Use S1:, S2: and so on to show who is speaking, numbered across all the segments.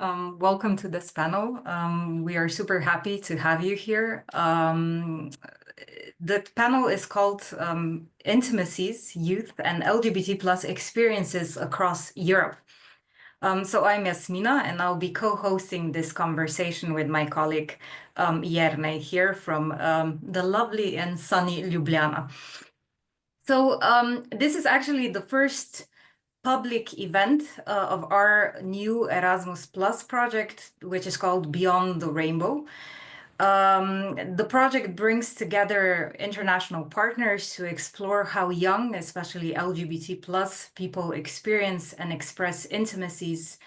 S1: Welcome to this panel. We are super happy to have you here. The panel is called Intimacies, Youth and LGBT plus Experiences Across Europe. So I'm Jasmina, and I'll be co-hosting this conversation with my colleague Jerne here from the lovely and sunny Ljubljana. So this is actually the first public event of our new Erasmus Plus project, which is called Beyond the Rainbow. The project brings together international partners to explore how young, especially LGBT plus people experience and express intimacies,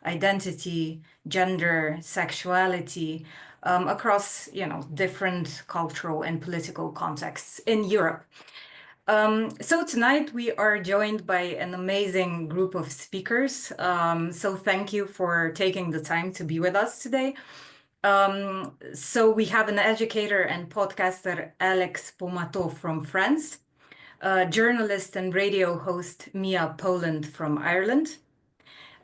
S1: identity, gender, sexuality across, different cultural and political contexts in Europe. So tonight we are joined by an amazing group of speakers. So thank you for taking the time to be with us today. So we have an educator and podcaster, Alex Pomato from France, journalist and radio host, Mia Poland from Ireland,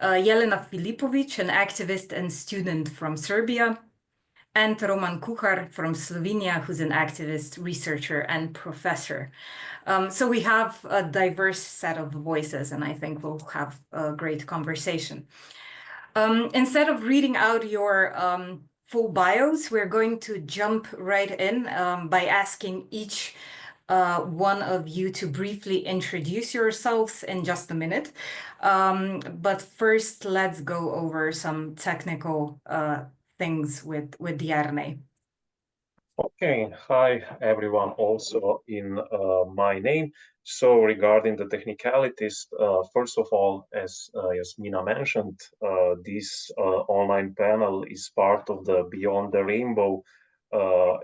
S1: Jelena Filipovic, an activist and student from Serbia, and Roman Kuhar from Slovenia, who's an activist, researcher, and professor. So we have a diverse set of voices, and I think we'll have a great conversation. Instead of reading out your full bios, we're going to jump right in by asking each one of you to briefly introduce yourselves in just a minute. But first, let's go over some technical things with Jerne.
S2: Okay, hi everyone, also in my name. So regarding the technicalities, first of all, as Jasmina mentioned, this online panel is part of the Beyond the Rainbow.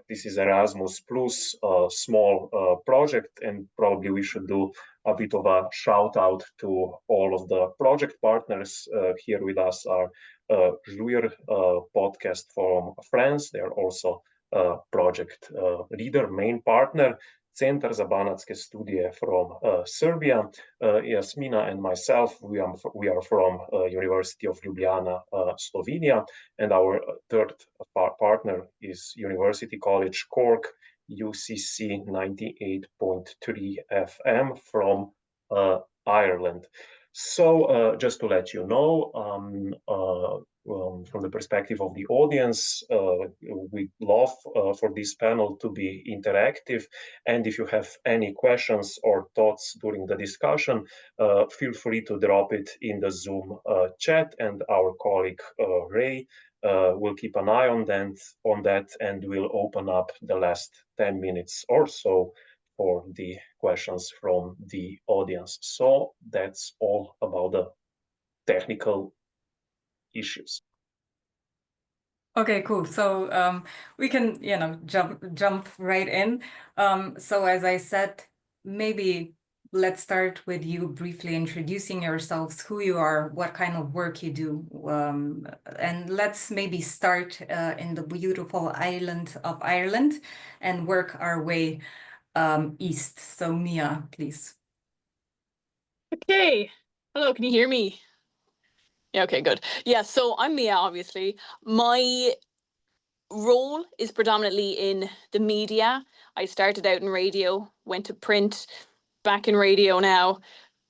S2: This is Erasmus Plus small project, and probably we should do a bit of a shout out to all of the project partners. Here with us are Juir podcast from France. They are also project leader, main partner, Centar za banatske studije from Serbia. Jasmina and myself, we are from University of Ljubljana, Slovenia, and our third partner is University College Cork, UCC 98.3 FM from Ireland. So just to let you know, from the perspective of the audience, we love for this panel to be interactive. And if you have any questions or thoughts during the discussion, feel free to drop it in the Zoom chat, and our colleague Ray will keep an eye on that, and we'll open up the last 10 minutes or so for the questions from the audience. So that's all about the technical issues.
S1: Okay, cool. So we can, jump right in. So as I said, maybe let's start with you briefly introducing yourselves, who you are, what kind of work you do, and let's maybe start in the beautiful island of Ireland and work our way east. So Mia, please.
S3: Okay. Hello, can you hear me? Yeah, okay, good. Yeah, so I'm Mia, obviously. My role is predominantly in the media. I started out in radio, went to print, back in radio now,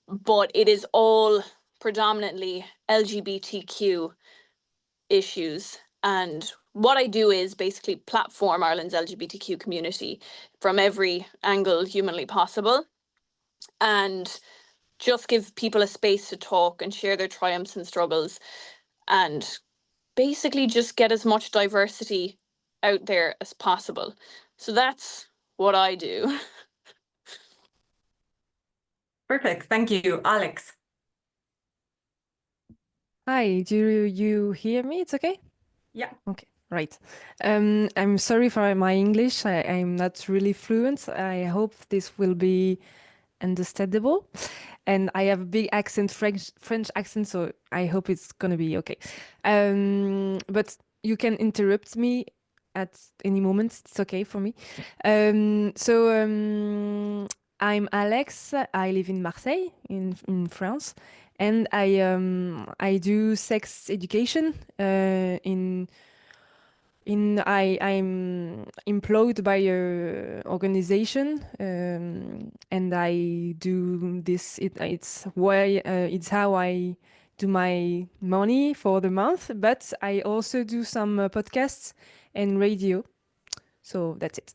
S3: but it is all predominantly LGBTQ issues. And what I do is basically platform Ireland's LGBTQ community from every angle humanly possible, and just give people a space to talk and share their triumphs and struggles, and basically just get as much diversity out there as possible. So that's what I do.
S1: Perfect. Thank you. Alex.
S4: Hi, do you hear me? It's okay?
S1: Yeah.
S4: Okay, right. I'm sorry for my English. I'm not really fluent. I hope this will be understandable. And I have a big accent, French accent, so I hope it's gonna be okay. But you can interrupt me at any moment. It's okay for me. I'm Alex. I live in Marseille, in France, and I do sex education I'm employed by a organization, and I do this. It's how I do my money for the month. But I also do some podcasts and radio. So that's it.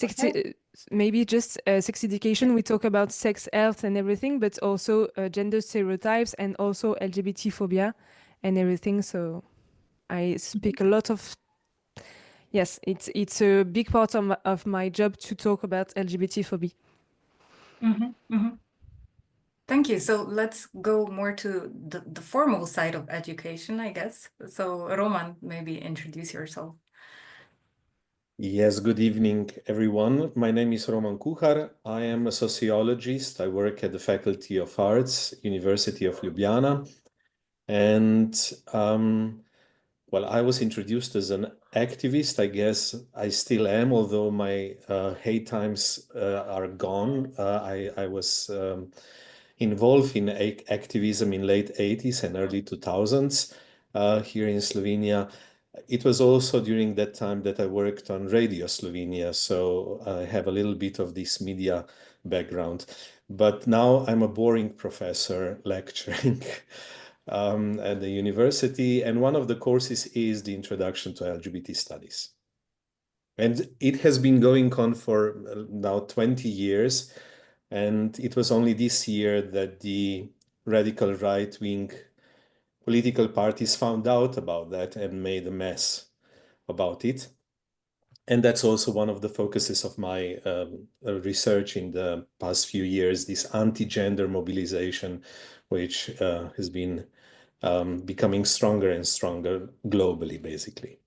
S1: Okay.
S4: Maybe just sex education. We talk about sex health and everything, but also gender stereotypes and also LGBT phobia and everything. So I speak a lot of. Yes, it's a big part of my job to talk about LGBT phobia.
S1: Thank you. So let's go more to the formal side of education, I guess. So Roman, maybe introduce yourself.
S2: Yes, good evening, everyone. My name is Roman Kuhar. I am a sociologist. I work at the Faculty of Arts, University of Ljubljana. And well, I was introduced as an activist. I guess I still am, although my hate times are gone. I was involved in activism in late 80s and early 2000s here in Slovenia. It was also during that time that I worked on Radio Slovenia, so I have a little bit of this media background. But now I'm a boring professor lecturing at the university, and one of the courses is the Introduction to LGBT Studies. And it has been going on for now 20 years, and it was only this year that the radical right-wing political parties found out about that and made a mess about it. And that's also one of the focuses of my research in the past few years, this anti-gender mobilization, which has been becoming stronger and stronger globally, basically.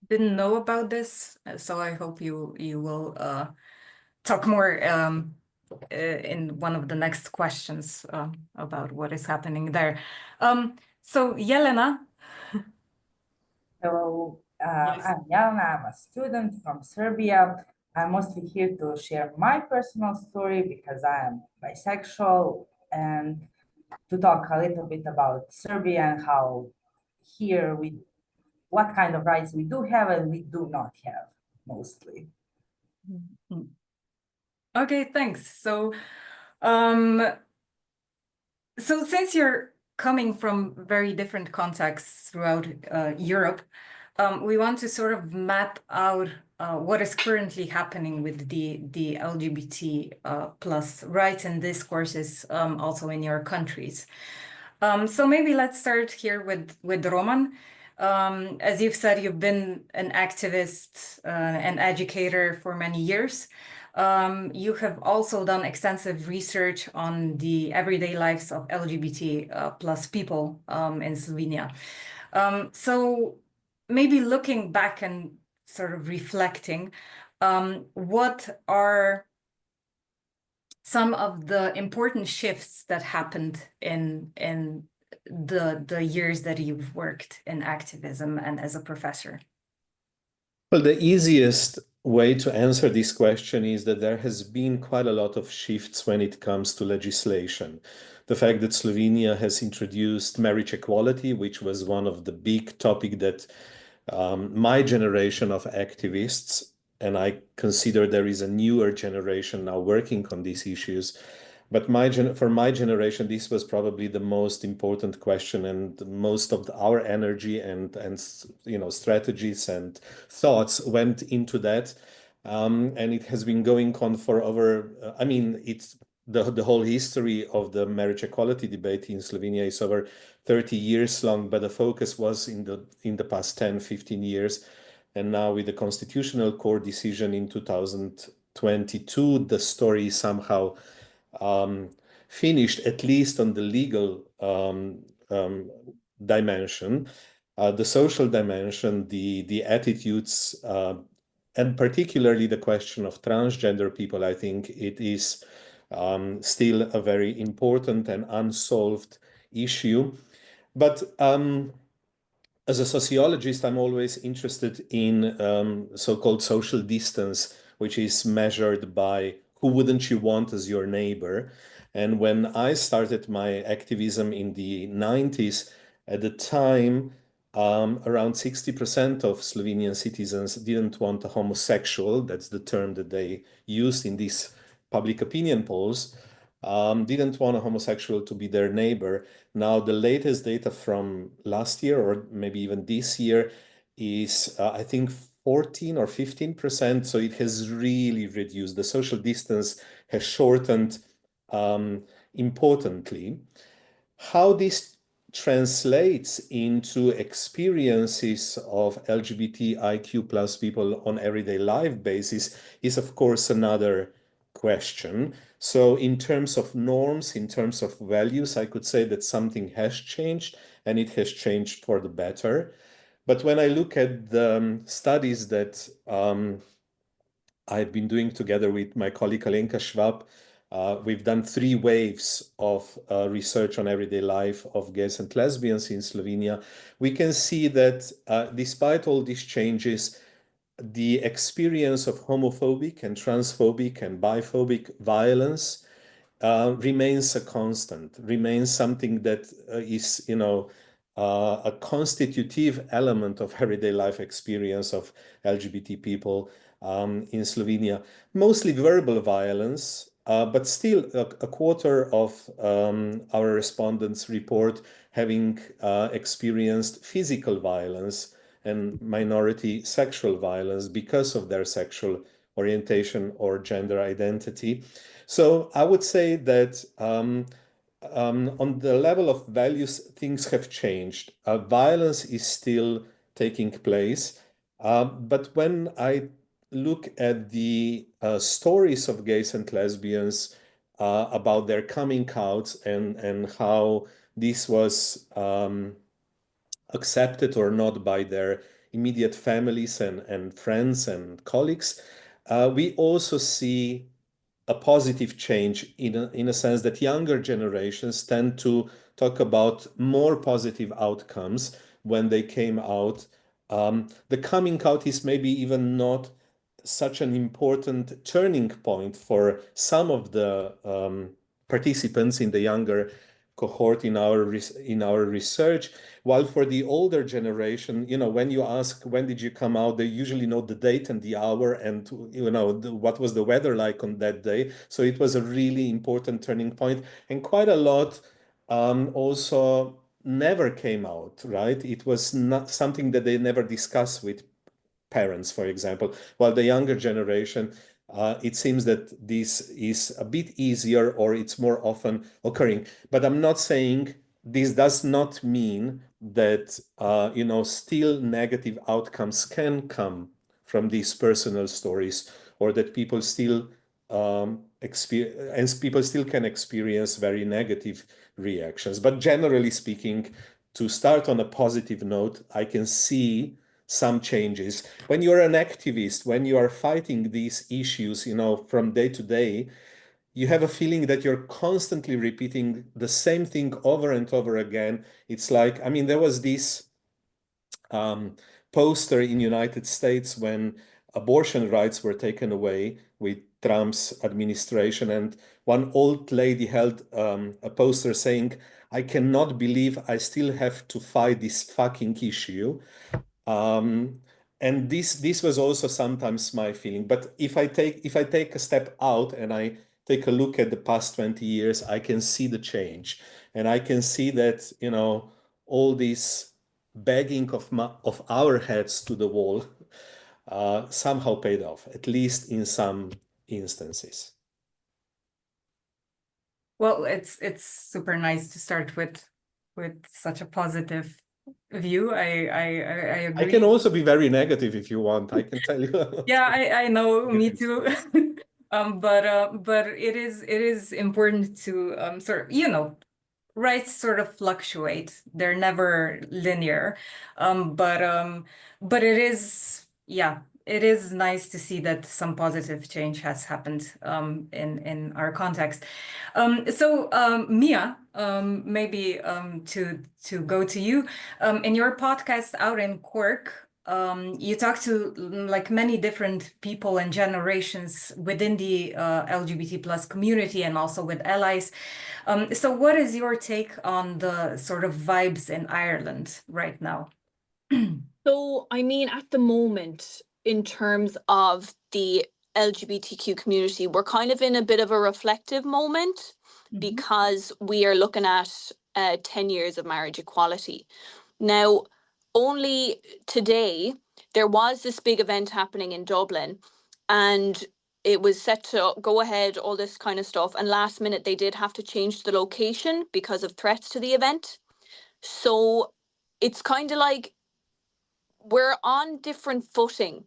S1: Didn't know about this, so I hope you will talk more in one of the next questions about what is happening there. So Jelena.
S5: Hello,
S1: Yes.
S5: I'm Jelena. I'm a student from Serbia. I'm mostly here to share my personal story because I am bisexual and to talk a little bit about Serbia and how here what kind of rights we do have and we do not have mostly.
S1: Okay, thanks. So since you're coming from very different contexts throughout Europe, we want to sort of map out what is currently happening with the LGBT plus rights and discourses also in your countries. So maybe let's start here with Roman. As you've said, you've been an activist, an educator for many years. You have also done extensive research on the everyday lives of LGBT plus people in Slovenia. So maybe looking back and sort of reflecting, what are some of the important shifts that happened in the years that you've worked in activism and as a professor?
S2: Well, the easiest way to answer this question is that there has been quite a lot of shifts when it comes to legislation. The fact that Slovenia has introduced marriage equality, which was one of the big topics that my generation of activists, and I consider there is a newer generation now working on these issues, but for my generation, this was probably the most important question, and most of our energy and strategies and thoughts went into that. And it has been going on for over, it's the whole history of the marriage equality debate in Slovenia is over 30 years long, but the focus was in the past 10, 15 years. And now with the Constitutional Court decision in 2022, the story is somehow finished, at least on the legal dimension. The social dimension, the attitudes, and particularly the question of transgender people, I think it is still a very important and unsolved issue. But as a sociologist, I'm always interested in so-called social distance, which is measured by
S6: who wouldn't you want as your neighbor? And when I started my activism in the 90s, at the time, around 60% of Slovenian citizens didn't want a homosexual, that's the term that they used in these public opinion polls, didn't want a homosexual to be their neighbor. Now, the latest data from last year, or maybe even this year, is I think 14 or 15%. So it has really reduced. The social distance has shortened importantly. How this translates into experiences of LGBTIQ plus people on everyday life basis is, of course, another question. So in terms of norms, in terms of values, I could say that something has changed, and it has changed for the better. But when I look at the studies that I've been doing together with my colleague Alenka Schwab, we've done 3 waves of research on everyday life of gays and lesbians in Slovenia. We can see that despite all these changes, the experience of homophobic and transphobic and biphobic violence remains a constant, remains something that is, a constitutive element of everyday life experience of LGBT people in Slovenia. Mostly verbal violence, but still a quarter of our respondents report having experienced physical violence and minority sexual violence because of their sexual orientation or gender identity. So I would say that on the level of values, things have changed. Violence is still taking place. But when I look at the stories of gays and lesbians about their coming out and how this was accepted or not by their immediate families and friends and colleagues, we also see a positive change in a sense that younger generations tend to talk about more positive outcomes when they came out. The coming out is maybe even not such an important turning point for some of the participants in the younger cohort in our research, while for the older generation, when you ask when did you come out, they usually know the date and the hour and what was the weather like on that day. So it was a really important turning point, and quite a lot also never came out, right? It was not something that they never discussed with parents, for example, while the younger generation, it seems that this is a bit easier or it's more often occurring. But I'm not saying this does not mean that, still negative outcomes can come from these personal stories, or that people still people still can experience very negative reactions. But generally speaking, to start on a positive note, I can see some changes. When you're an activist, when you are fighting these issues, from day to day, you have a feeling that you're constantly repeating the same thing over and over again. It's like, there was this poster in United States when abortion rights were taken away with Trump's administration, and one old lady held a poster saying, "I cannot believe I still have to fight this fucking issue." And this was also sometimes my feeling. But if I take a step out and I take a look at the past 20 years, I can see the change, and I can see that all this begging of our heads to the wall somehow paid off, at least in some instances.
S1: Well, it's super nice to start with such a positive view. I agree.
S6: I can also be very negative if you want. I can tell you.
S1: Yeah, I know, me too. But it is important to rights sort of fluctuate. They're never linear. But it is nice to see that some positive change has happened in our context. So Mia, maybe to go to you, in your podcast out in Cork, you talk to like many different people and generations within the LGBT plus community and also with allies. So what is your take on the sort of vibes in Ireland right now?
S3: So, I mean, at the moment, in terms of the LGBTQ community, we're kind of in a bit of a reflective moment because we are looking at 10 years of marriage equality. Now, only today, there was this big event happening in Dublin, and it was set to go ahead, all this kind of stuff. And last minute, they did have to change the location because of threats to the event. So it's kind of like we're on different footing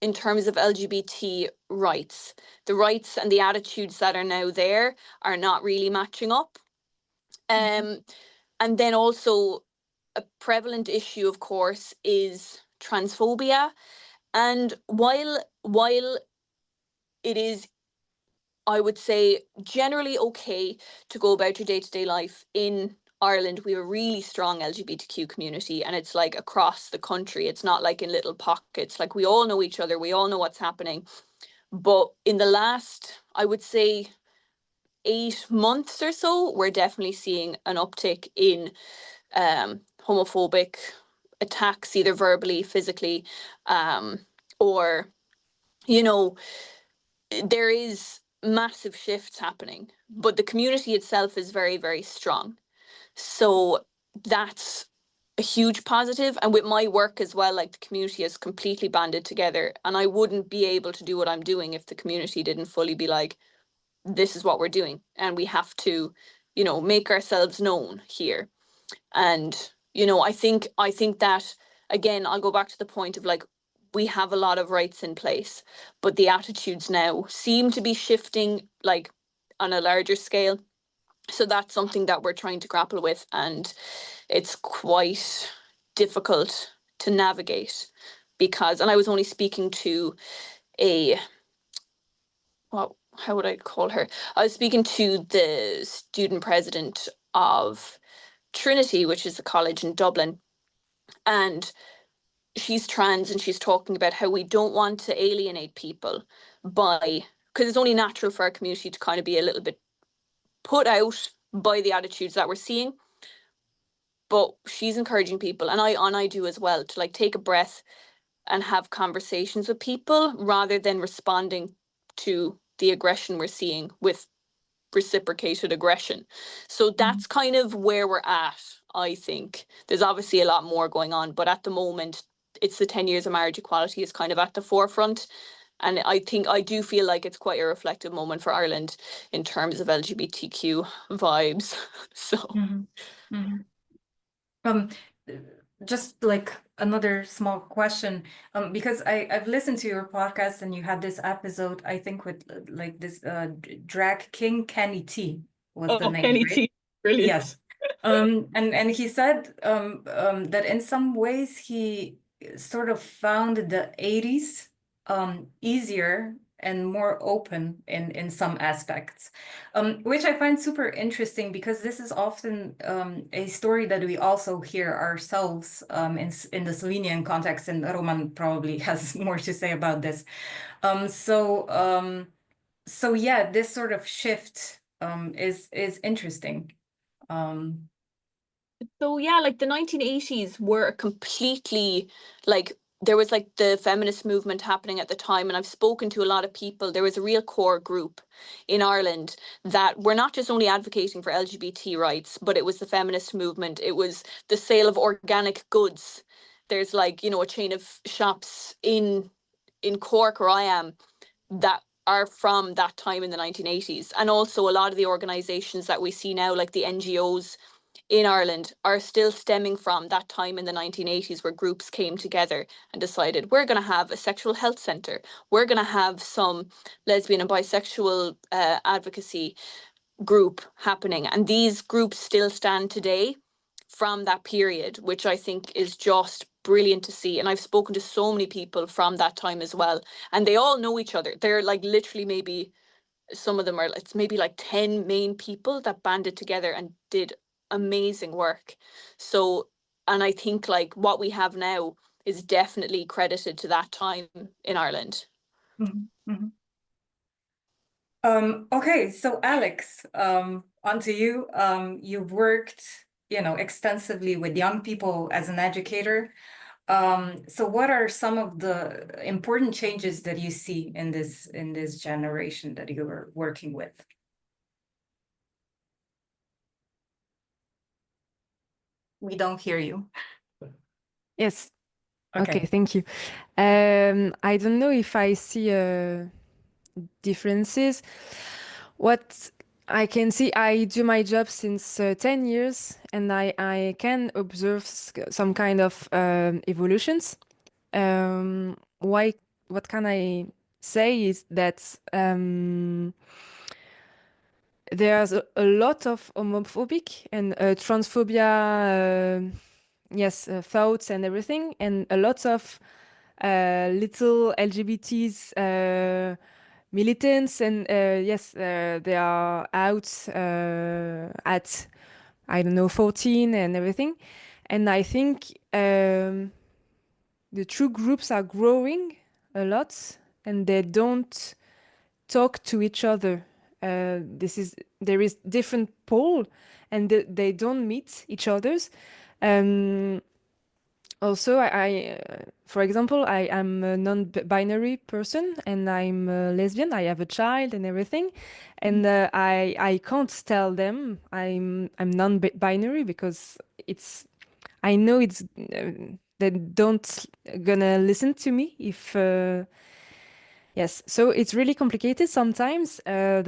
S3: in terms of LGBT rights. The rights and the attitudes that are now there are not really matching up. And then also a prevalent issue, of course, is transphobia. And while it is, I would say, generally okay to go about your day-to-day life in Ireland, we have a really strong LGBTQ community, and it's like across the country. It's not like in little pockets. Like, we all know each other, we all know what's happening. But in the last, I would say, 8 months or so, we're definitely seeing an uptick in homophobic attacks, either verbally, physically, or, you know, there is massive shifts happening, but the community itself is very, very strong. So that's a huge positive. And with my work as well, like, the community is completely banded together, and I wouldn't be able to do what I'm doing if the community didn't fully be like, this is what we're doing, and we have to, you know, make ourselves known here. And, you know, I think that, again, I'll go back to the point of, like, we have a lot of rights in place, but the attitudes now seem to be shifting, like, on a larger scale. So that's something that we're trying to grapple with, and it's quite difficult to navigate because, and I was only speaking to a, well, how would I call her? I was speaking to the student president of Trinity, which is a college in Dublin, and she's trans, and she's talking about how we don't want to alienate people because it's only natural for our community to kind of be a little bit put out by the attitudes that we're seeing. But she's encouraging people, and I do as well, to, like, take a breath and have conversations with people rather than responding to the aggression we're seeing with reciprocated aggression. So that's kind of where we're at, I think. There's obviously a lot more going on, but at the moment, it's the 10 years of marriage equality is kind of at the forefront. And I do feel like it's quite a reflective moment for Ireland in terms of LGBTQ vibes. So.
S1: Just like another small question, because I've listened to your podcast, and you had this episode, I think, with like this drag king Kenny T was the name,
S3: Kenny
S1: right?
S3: T, brilliant.
S1: Yes. And he said that in some ways he sort of found the 80s easier and more open in some aspects, which I find super interesting, because this is often a story that we also hear ourselves in the Slovenian context, and Roman probably has more to say about this. So yeah, this sort of shift is interesting.
S3: So yeah, like, the 1980s were completely, like, there was like the feminist movement happening at the time, and I've spoken to a lot of people. There was a real core group in Ireland that were not just only advocating for LGBT rights, but it was the feminist movement. It was the sale of organic goods. There's, like, you know, a chain of shops in Cork, where I am, that are from that time in the 1980s. And also a lot of the organizations that we see now, like the NGOs in Ireland, are still stemming from that time in the 1980s, where groups came together and decided, we're going to have a sexual health centre, we're going to have some lesbian and bisexual advocacy group happening. And these groups still stand today from that period, which I think is just brilliant to see. And I've spoken to so many people from that time as well, and they all know each other. They're like, literally, maybe some of them are, it's maybe like 10 main people that banded together and did amazing work. So, and I think, like, what we have now is definitely credited to that time in Ireland.
S1: Okay, so Alex, on to you. You've worked, extensively with young people as an educator. So what are some of the important changes that you see in this generation that you're working with? We don't hear you.
S4: Yes. Okay, thank you. I don't know if I see differences. What I can see, I do my job since 10 years, and I can observe some kind of evolutions. What can I say is that there's a lot of homophobic and transphobia, yes, thoughts and everything, and a lot of little LGBTs militants, and yes, they are out at, I don't know, 14 and everything. And I think the true groups are growing a lot, and they don't talk to each other. There is different pole, and they don't meet each others. Also, for example, I am a non-binary person, and I'm a lesbian. I have a child and everything, and I can't tell them I'm non-binary because I know they don't gonna listen to me if. Yes, so it's really complicated sometimes. I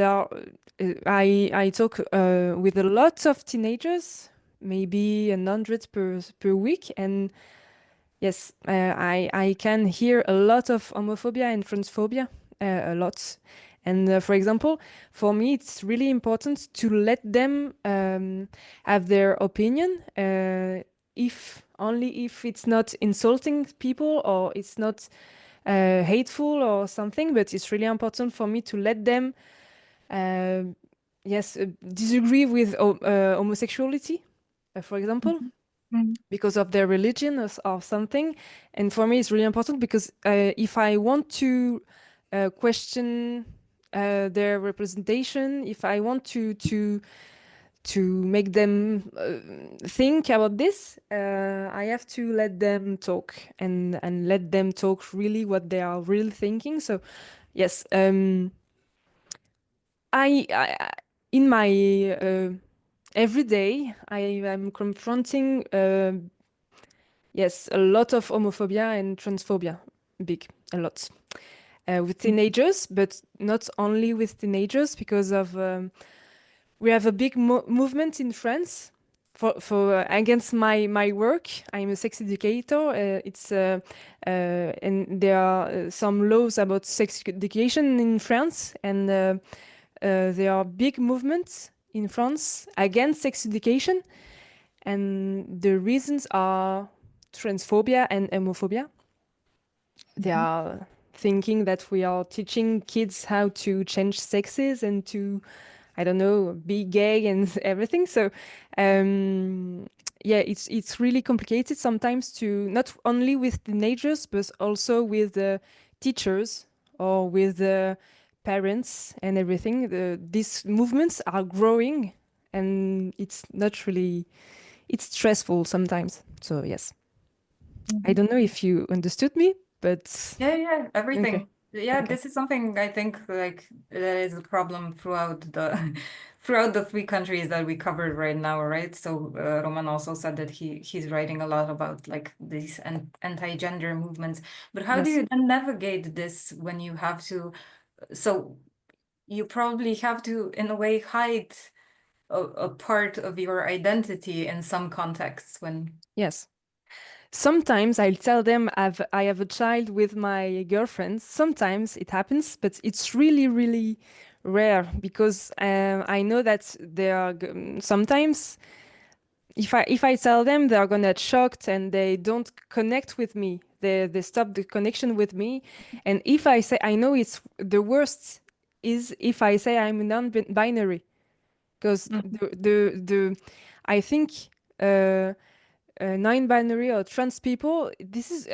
S4: talk with a lot of teenagers, maybe 100 per week, and yes, I can hear a lot of homophobia and transphobia, a lot. And for example, for me, it's really important to let them have their opinion, if only if it's not insulting people or it's not hateful or something. But it's really important for me to let them, yes, disagree with homosexuality, for example. Because of their religion or something. And for me, it's really important because if I want to question their representation, if I want to make them think about this, I have to let them talk and let them talk really what they are really thinking. So, yes, I in my every day, I am confronting. Yes, a lot of homophobia and transphobia, a lot, with teenagers, but not only with teenagers, because of we have a big movement in France for against my work. I'm a sex educator. And there are some laws about sex education in France, and there are big movements in France against sex education, and the reasons are transphobia and homophobia. They are thinking that we are teaching kids how to change sexes and to, I don't know, be gay and everything. So, yeah, it's really complicated sometimes, to not only with teenagers but also with the teachers or with the parents and everything. These movements are growing, and it's not really. It's stressful sometimes. So yes. I don't know if you understood me, but
S1: Yeah, everything.
S4: Okay.
S1: Yeah,
S4: Okay.
S1: this is something I think like there is a problem throughout the throughout the three countries that we covered right now, right? So Roman also said that he's writing a lot about like these anti-gender movements. But how do
S4: Yes.
S1: you then navigate this when you have to? So you probably have to, in a way, hide a part of your identity in some contexts when.
S4: Yes. Sometimes I'll tell them I have a child with my girlfriend. Sometimes it happens, but it's really, really rare, because I know that they are sometimes if I tell them, they are gonna get shocked and they don't connect with me. They stop the connection with me. And if I say, I know it's the worst is if I say I'm non-binary, because I think non-binary or trans people, this is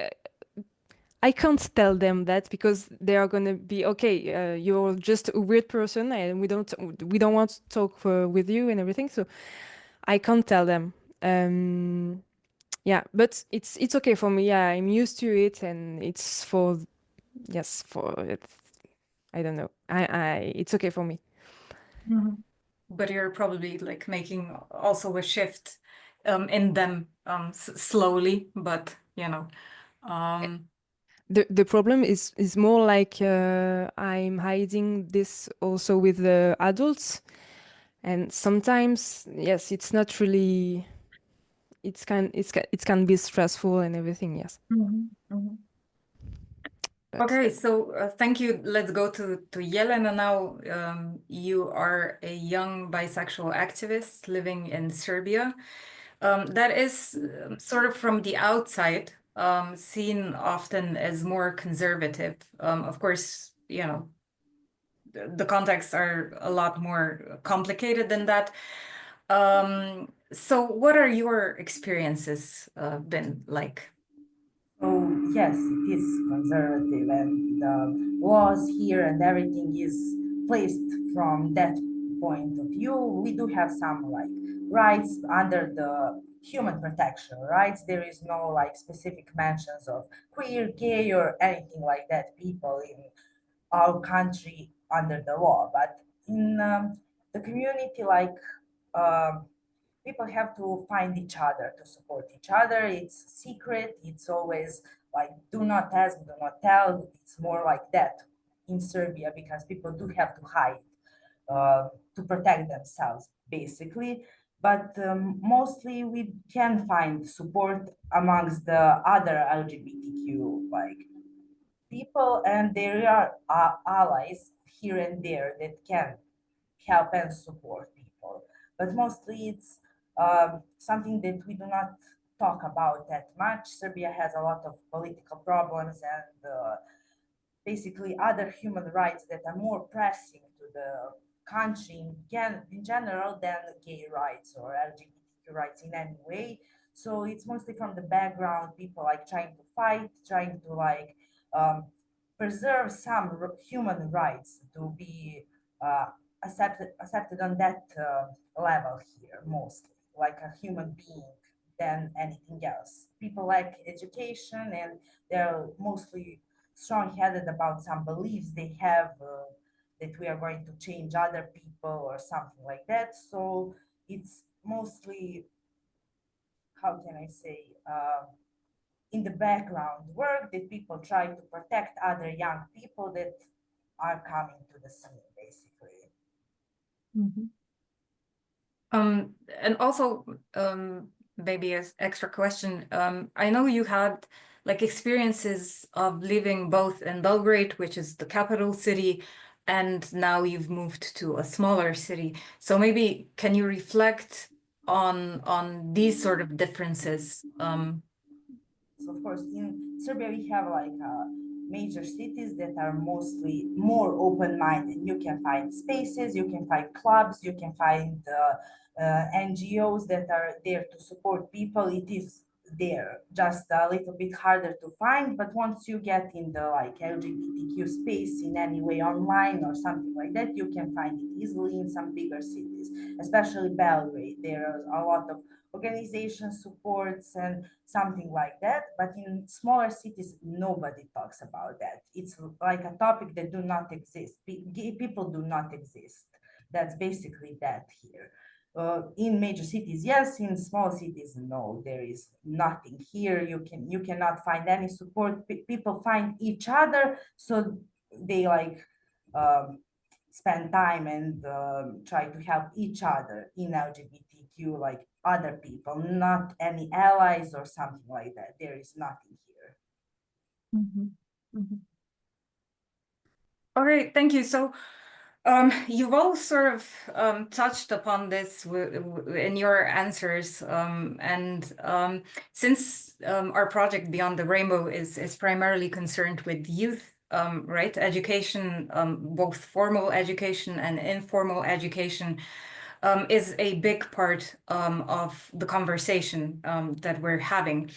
S4: I can't tell them that because they are gonna be okay. You're just a weird person, and we don't want to talk with you and everything. So I can't tell them. Yeah, but it's okay for me. Yeah, I'm used to it, and it's for yes for it. I don't know. It's okay for me.
S1: But you're probably like making also a shift in them slowly, but you know.
S4: The problem is more like I'm hiding this also with the adults, and sometimes yes, it's not really. It can be stressful and everything. Yes. But
S1: Okay, so thank you. Let's go to Jelena now. You are a young bisexual activist living in Serbia. That is sort of from the outside seen often as more conservative. Of course, you know, the contexts are a lot more complicated than that. So what are your experiences been like?
S5: Oh, yes, it is conservative, and the laws here and everything is placed from that point of view. We do have some like rights under the human protection rights. There is no like specific mentions of queer, gay, or anything like that people in our country under the law. But in the community, like people have to find each other to support each other. It's secret. It's always like do not ask, do not tell. It's more like that in Serbia because people do have to hide to protect themselves, basically. But mostly we can find support amongst the other LGBTQ like people, and there are allies here and there that can help and support people. But mostly it's something that we do not talk about that much. Serbia has a lot of political problems and basically other human rights that are more pressing to the country in general than gay rights or LGBTQ rights in any way. So it's mostly from the background, people like trying to fight, trying to like preserve some human rights to be accepted on that level here, mostly like a human being than anything else. People like education, and they're mostly strong-headed about some beliefs they have that we are going to change other people or something like that. So it's mostly, how can I say, in the background work that people try to protect other young people that are coming to the scene, basically.
S1: And also, maybe as extra question, I know you had like experiences of living both in Belgrade, which is the capital city, and now you've moved to a smaller city. So maybe can you reflect on these sort of differences?
S5: So of course, in Serbia, we have like major cities that are mostly more open-minded. You can find spaces, you can find clubs, you can find NGOs that are there to support people. It is there, just a little bit harder to find. But once you get in the like LGBTQ space in any way online or something like that, you can find it easily in some bigger cities, especially Belgrade. There are a lot of organization supports and something like that. But in smaller cities, nobody talks about that. It's like a topic that do not exist. Gay people do not exist. That's basically that here. In major cities, yes. In small cities, no. There is nothing here. You cannot find any support. People find each other, so they like spend time and try to help each other in LGBTQ, like other people, not any allies or something like that. There is nothing here.
S1: All right, thank you. So you've all sort of touched upon this in your answers, and since our project Beyond the Rainbow is primarily concerned with youth, right, education, both formal education and informal education, is a big part of the conversation that we're having.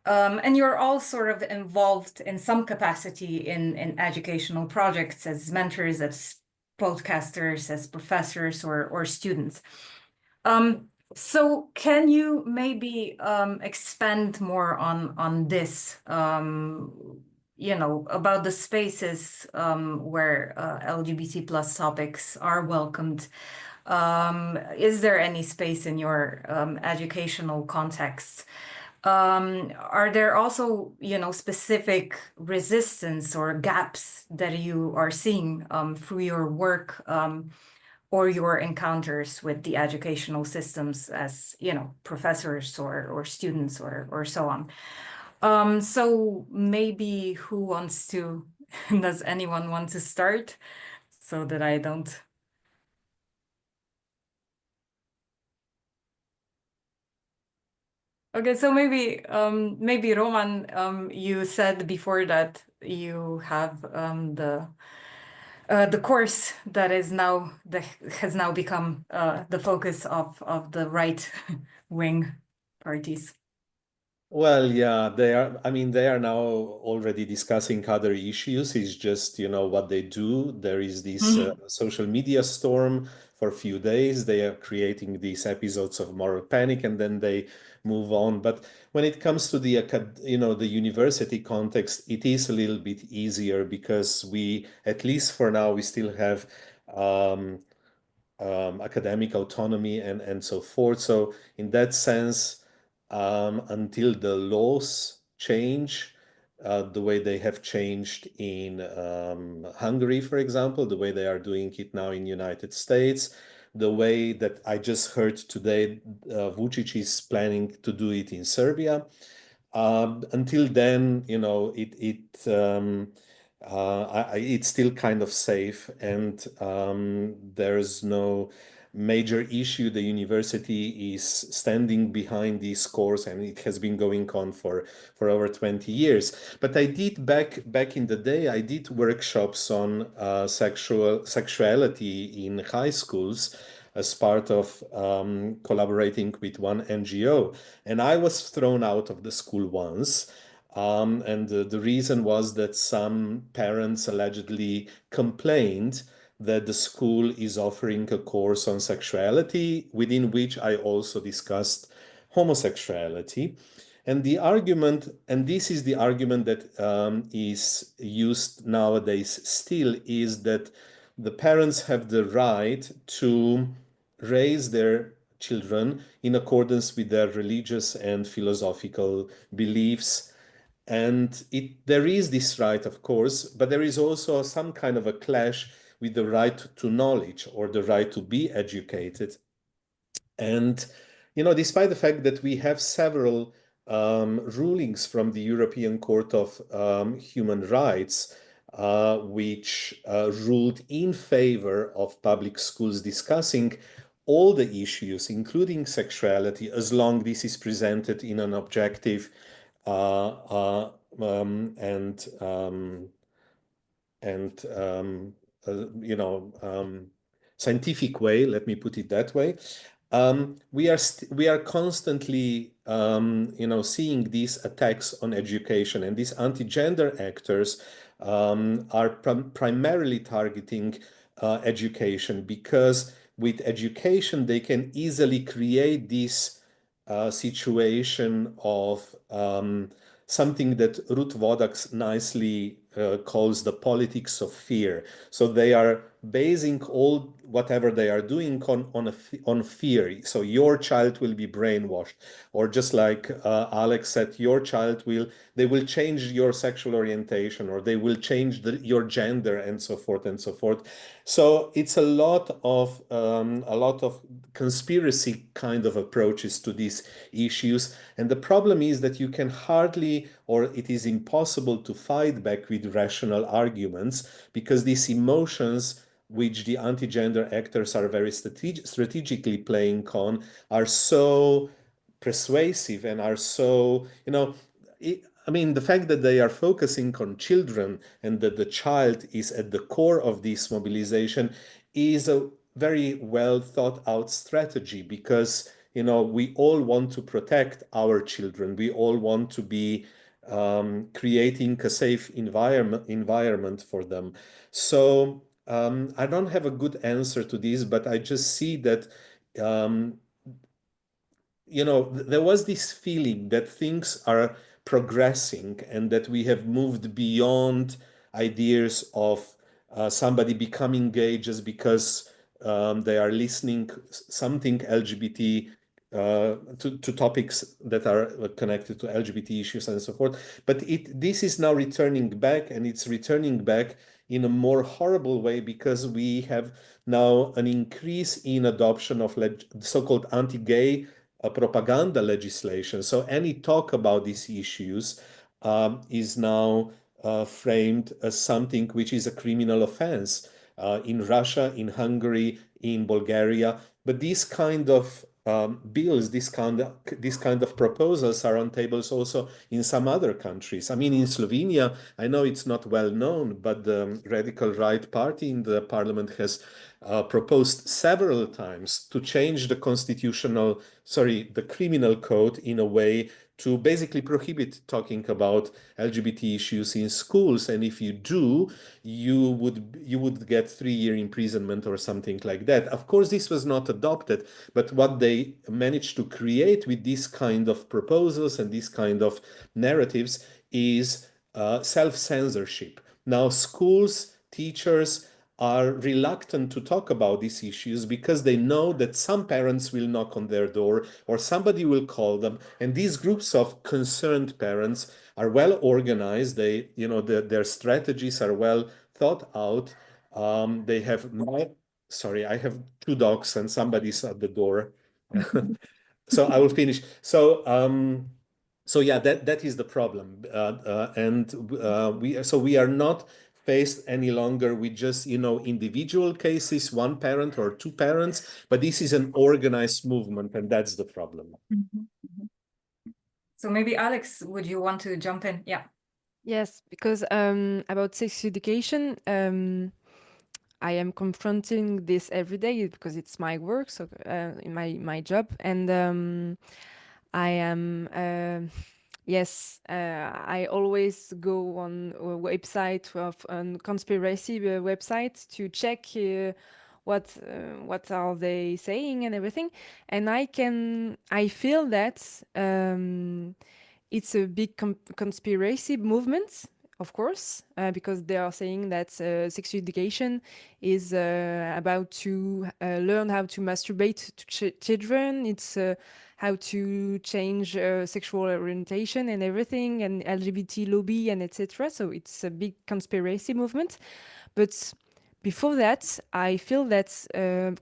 S1: And you're all sort of involved in some capacity in educational projects as mentors, as podcasters, as professors or students. So can you maybe expand more on this, about the spaces where LGBT plus topics are welcomed? Is there any space in your educational context? Are there also, specific resistance or gaps that you are seeing through your work or your encounters with the educational systems as, professors or students or so on? So maybe who wants to, does anyone want to start so that I don't? Okay, so maybe Roman, you said before that you have the course that has now become the focus of the right wing parties.
S6: Well, yeah, they are. I mean, they are now already discussing other issues. It's just, what they do. There is this social media storm for a few days. They are creating these episodes of moral panic, and then they move on. But when it comes to the, the university context, it is a little bit easier because at least for now, we still have academic autonomy and so forth. So in that sense, until the laws change, the way they have changed in Hungary, for example, the way they are doing it now in United States, the way that I just heard today, Vučić is planning to do it in Serbia. Until then, it's still kind of safe, and there's no major issue. The university is standing behind this course, and it has been going on for over 20 years. But I did back in the day, I did workshops on sexuality in high schools as part of collaborating with one NGO. And I was thrown out of the school once. And the reason was that some parents allegedly complained that the school is offering a course on sexuality, within which I also discussed homosexuality. And the argument, and this is the argument that is used nowadays still, is that the parents have the right to raise their children in accordance with their religious and philosophical beliefs. And there is this right, of course, but there is also some kind of a clash with the right to knowledge or the right to be educated. And, despite the fact that we have several rulings from the European Court of Human Rights, which ruled in favor of public schools discussing all the issues, including sexuality, as long this is presented in an objective scientific way, let me put it that way. We are constantly seeing these attacks on education, and these anti-gender actors are primarily targeting education, because with education they can easily create this situation of something that Ruth Wodak nicely calls the politics of fear. So they are basing all whatever they are doing on fear. So your child will be brainwashed, or just like Alex said, they will change your sexual orientation, or they will change your gender, and so forth and so forth. So it's a lot of conspiracy kind of approaches to these issues, and the problem is that you can hardly, or it is impossible to fight back with rational arguments, because these emotions which the anti-gender actors are very strategically playing on are so persuasive and are so, the fact that they are focusing on children and that the child is at the core of this mobilization is a very well thought out strategy, because we all want to protect our children. We all want to be creating a safe environment for them. So I don't have a good answer to this, but I just see that there was this feeling that things are progressing and that we have moved beyond ideas of somebody becoming gay just because they are listening something LGBT to topics that are connected to LGBT issues and so forth. But this is now returning back, and it's returning back in a more horrible way, because we have now an increase in adoption of so-called anti-gay propaganda legislation. So any talk about these issues is now framed as something which is a criminal offense in Russia, in Hungary, in Bulgaria. But these kind of bills, this kind of proposals are on tables also in some other countries. I mean, in Slovenia, I know it's not well known, but the radical right party in the parliament has proposed several times to change the criminal code in a way to basically prohibit talking about LGBT issues in schools. And if you do, you would get 3-year imprisonment or something like that. Of course, this was not adopted, but what they managed to create with these kind of proposals and these kind of narratives is self-censorship. Now, schools, teachers are reluctant to talk about these issues because they know that some parents will knock on their door or somebody will call them. And these groups of concerned parents are well organized. Their strategies are well thought out. They have sorry, I have 2 dogs and somebody's at the door. So I will finish. So yeah, that is the problem. We are not faced any longer with just individual cases, 1 parent or 2 parents, but this is an organized movement, and that's the problem.
S1: So maybe Alex, would you want to jump in? Yeah.
S4: Yes, because about sex education, I am confronting this every day because it's my work, so in my job, and I am yes, I always go on a website on conspiracy websites to check what are they saying and everything, and I feel that it's a big conspiracy movement, of course, because they are saying that sex education is about to learn how to masturbate to children. It's how to change sexual orientation and everything, and LGBT lobby and etc. So it's a big conspiracy movement. But before that, I feel that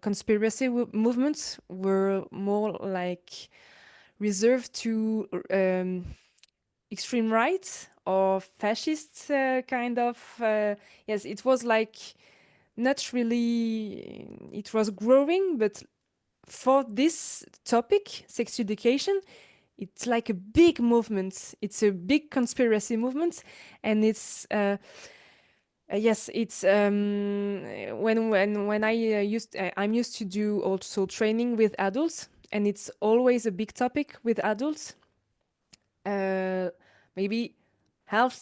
S4: conspiracy movements were more like reserved to extreme right or fascist kind of. Yes, it was like not really. It was growing, but for this topic, sex education, it's like a big movement. It's a big conspiracy movement, and it's. Yes, it's when I'm used to do also training with adults, and it's always a big topic with adults. Maybe half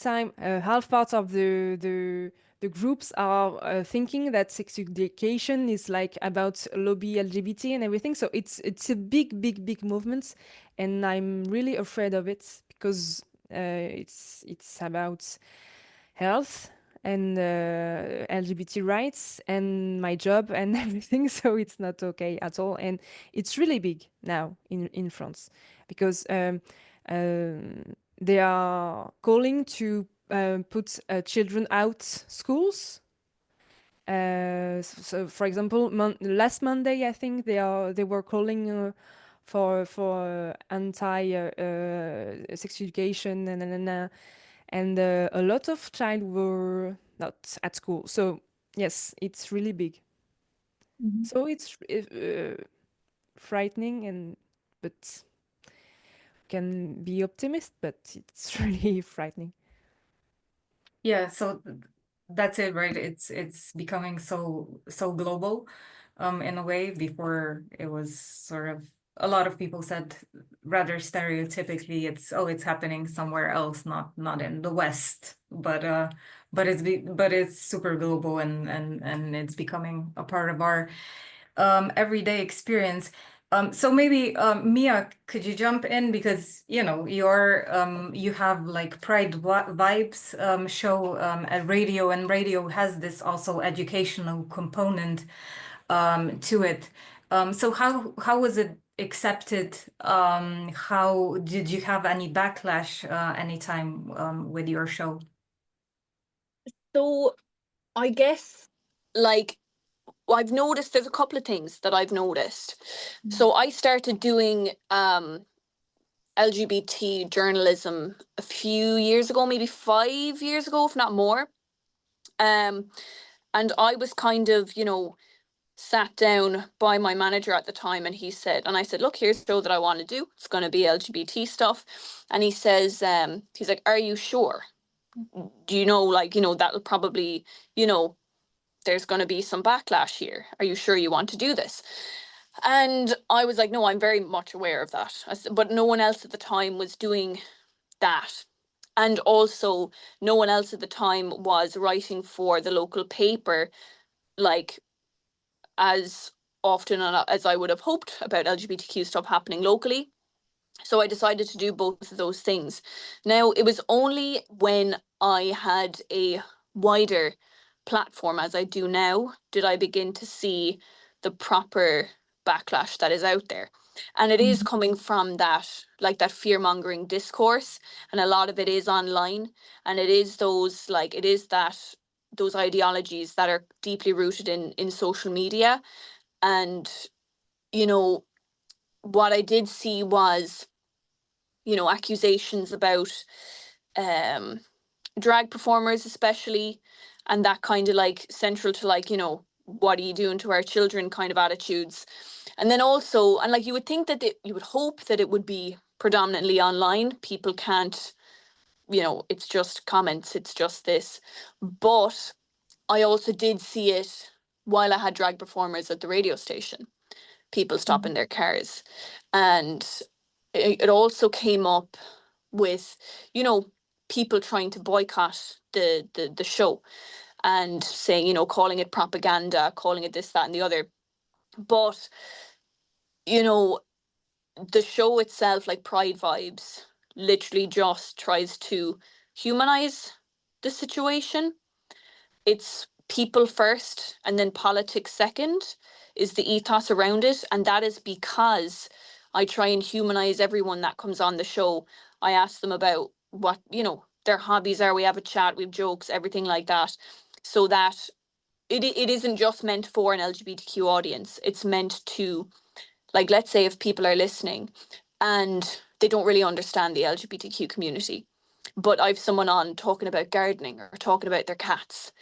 S4: part of the groups are thinking that sex education is like about lobby LGBT and everything. So it's a big movement, and I'm really afraid of it because it's about health and LGBT rights and my job and everything. So it's not okay at all, and it's really big now in France because they are calling to put children out schools. So for example, last Monday, I think they were calling for anti sex education and a lot of child were not at school. So yes, it's really big. So it's frightening, but can be optimist, but it's really frightening.
S1: Yeah, so that's it, right? It's becoming so global. in a way. Before it was sort of, a lot of people said rather stereotypically, it's happening somewhere else, not in the West, but it's super global, and it's becoming a part of our everyday experience. So maybe Mia, could you jump in, because you have like Pride Vibes show at radio, and radio has this also educational component to it. So how was it accepted? How did you have any backlash anytime with your show?
S3: So I guess, like, I've noticed there's a couple of things that I've noticed. So I started doing LGBT journalism a few years ago, maybe 5 years ago, if not more. And I was kind of, sat down by my manager at the time, and I said, look, here's the show that I want to do. It's going to be LGBT stuff. And he says, he's like, are you sure? Do you know, that'll probably, there's going to be some backlash here. Are you sure you want to do this? And I was like, no, I'm very much aware of that. But no one else at the time was doing that. And also, no one else at the time was writing for the local paper, like, as often as I would have hoped about LGBTQ stuff happening locally. So I decided to do both of those things. Now, it was only when I had a wider platform, as I do now, did I begin to see the proper backlash that is out there. And it is coming from that, like, that fear-mongering discourse, and a lot of it is online, and it is those ideologies that are deeply rooted in social media. And what I did see was accusations about drag performers especially, and that kind of like central to like, what are you doing to our children kind of attitudes. And then also, and like you would think that you would hope that it would be predominantly online. People can't, it's just comments, it's just this. But I also did see it while I had drag performers at the radio station, people stopping their cars. And it also came up with, people trying to boycott the show and saying, calling it propaganda, calling it this, that, and the other. But, the show itself, like Pride Vibes, literally just tries to humanize the situation. It's people first and then politics second is the ethos around it. And that is because I try and humanize everyone that comes on the show. I ask them about what, their hobbies are. We have a chat, we have jokes, everything like that. So that it isn't just meant for an LGBTQ audience. It's meant to, like, let's say if people are listening and they don't really understand the LGBTQ community, but I've someone on talking about gardening or talking about their cats,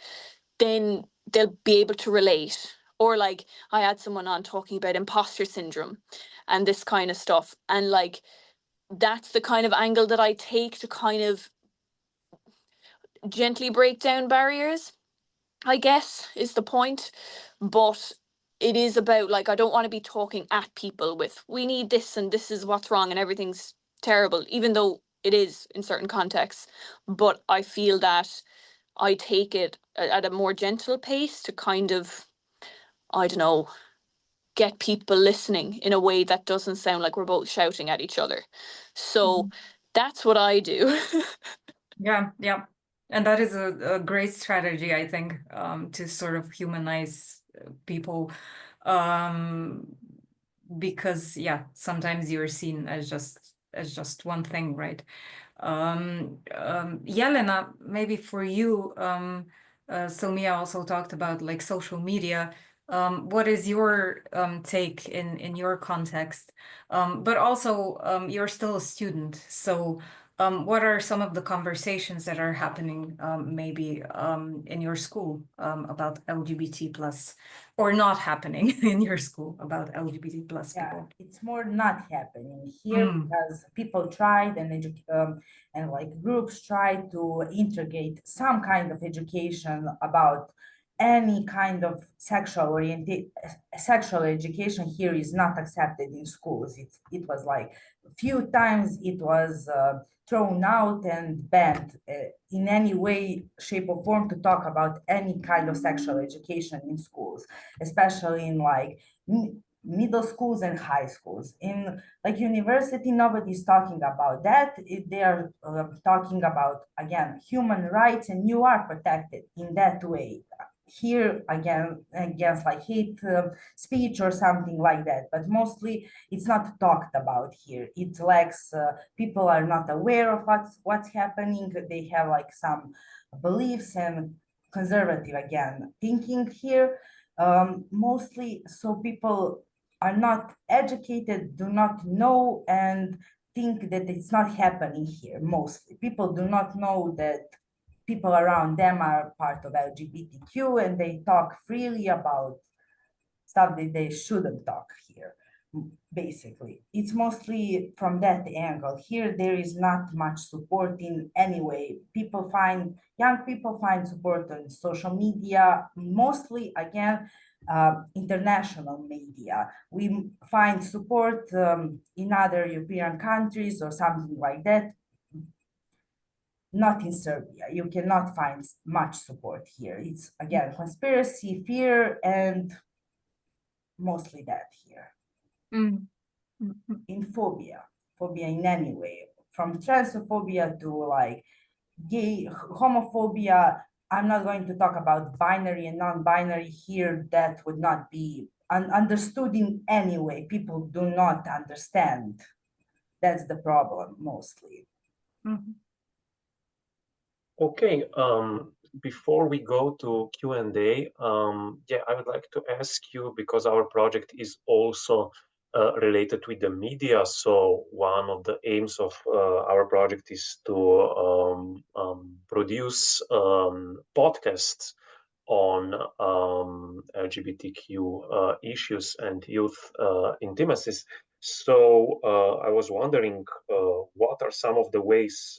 S3: then they'll be able to relate. Or like I had someone on talking about imposter syndrome and this kind of stuff. And like, that's the kind of angle that I take to kind of gently break down barriers, I guess, is the point. But it is about, like, I don't want to be talking at people with, we need this and this is what's wrong and everything's terrible, even though it is in certain contexts. But I feel that I take it at a more gentle pace to kind of, I don't know, get people listening in a way that doesn't sound like we're both shouting at each other. So that's what I do.
S1: Yeah. And that is a great strategy, I think, to sort of humanize people, because sometimes you're seen as just one thing, right? Jelena, maybe for you, so Mia also talked about like social media. What is your take in your context? But also, you're still a student, so what are some of the conversations that are happening maybe in your school about LGBT plus, or not happening in your school about LGBT plus people?
S5: It's more not happening here because people tried and like groups try to integrate some kind of education about any kind of sexual education here is not accepted in schools. It was like a few times it was thrown out and banned in any way, shape or form to talk about any kind of sexual education in schools, especially in like middle schools and high schools. In like university, nobody's talking about that. They are talking about, again, human rights, and you are protected in that way. Here, again, against like hate speech or something like that, but mostly it's not talked about here. It lacks, people are not aware of what's happening. They have like some beliefs and conservative, again, thinking here. Mostly, so people are not educated, do not know, and think that it's not happening here. Mostly people do not know that people around them are part of LGBTQ, and they talk freely about stuff that they shouldn't talk here. Basically, it's mostly from that angle. Here, there is not much support in any way. Young people find support on social media, mostly, again, international media. We find support in other European countries or something like that. Not in Serbia. You cannot find much support here. It's, again, conspiracy, fear, and mostly that here. In phobia in any way, from transphobia to like gay homophobia. I'm not going to talk about binary and non-binary here. That would not be understood in any way. People do not understand. That's the problem mostly.
S2: Okay, before we go to Q&A, yeah, I would like to ask you, because our project is also related with the media. So one of the aims of our project is to produce podcasts on LGBTQ issues and youth intimacies. So I was wondering, what are some of the ways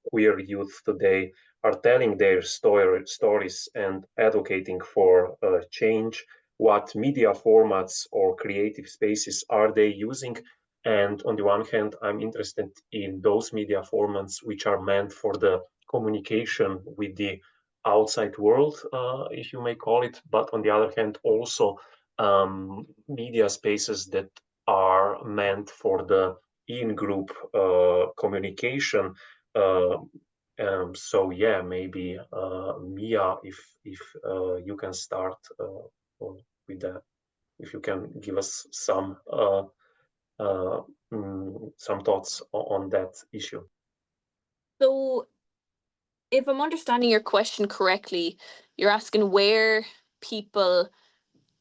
S2: queer youth today are telling their stories and advocating for change? What media formats or creative spaces are they using? And on the one hand, I'm interested in those media formats which are meant for the communication with the outside world, if you may call it, but on the other hand, also media spaces that are meant for the in-group communication. So yeah, maybe Mia, if you can start with that, if you can give us some thoughts on that issue.
S3: So if I'm understanding your question correctly, you're asking where people,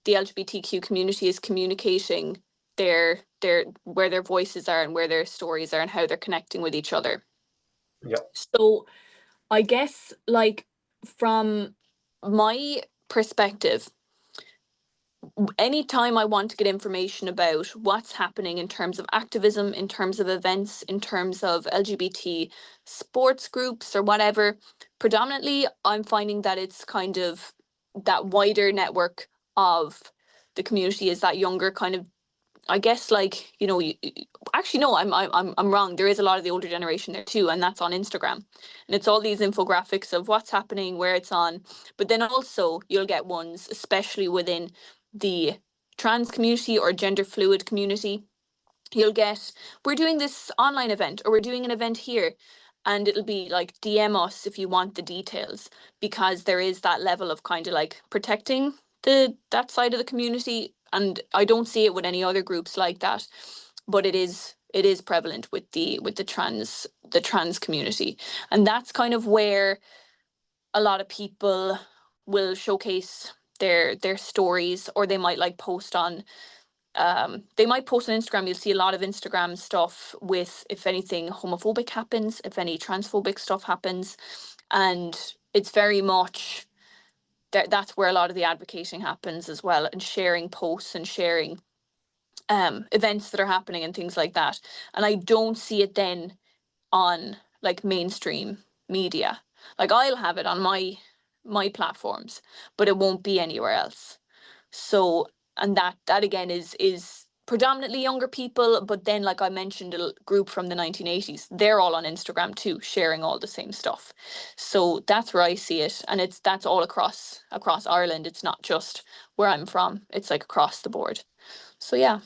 S3: the LGBTQ community, is communicating where their voices are and where their stories are and how they're connecting with each other.
S2: Yeah.
S3: So I guess, like, from my perspective, anytime I want to get information about what's happening in terms of activism, in terms of events, in terms of LGBT sports groups or whatever, predominantly I'm finding that it's kind of that wider network of the community is that younger kind of, I guess, like, you know, actually no, I'm wrong. There is a lot of the older generation there too, and that's on Instagram, and it's all these infographics of what's happening, where it's on. But then also you'll get ones, especially within the trans community or gender fluid community. You'll get, we're doing this online event, or we're doing an event here, and it'll be like, DM us if you want the details, because there is that level of kind of like protecting that side of the community. And I don't see it with any other groups like that, but it is prevalent with the trans community. And that's kind of where a lot of people will showcase their stories, or they might like post on Instagram. You'll see a lot of Instagram stuff with, if anything homophobic happens, if any transphobic stuff happens, and it's very much that's where a lot of the advocating happens as well, and sharing posts and sharing events that are happening and things like that. And I don't see it then on like mainstream media. Like, I'll have it on my my platforms, but it won't be anywhere else. So, and that again is predominantly younger people, but then, like I mentioned, a group from the 1980s, they're all on Instagram too, sharing all the same stuff. So that's where I see it, and that's all across Ireland. It's not just where I'm from, it's like across the board. So yeah.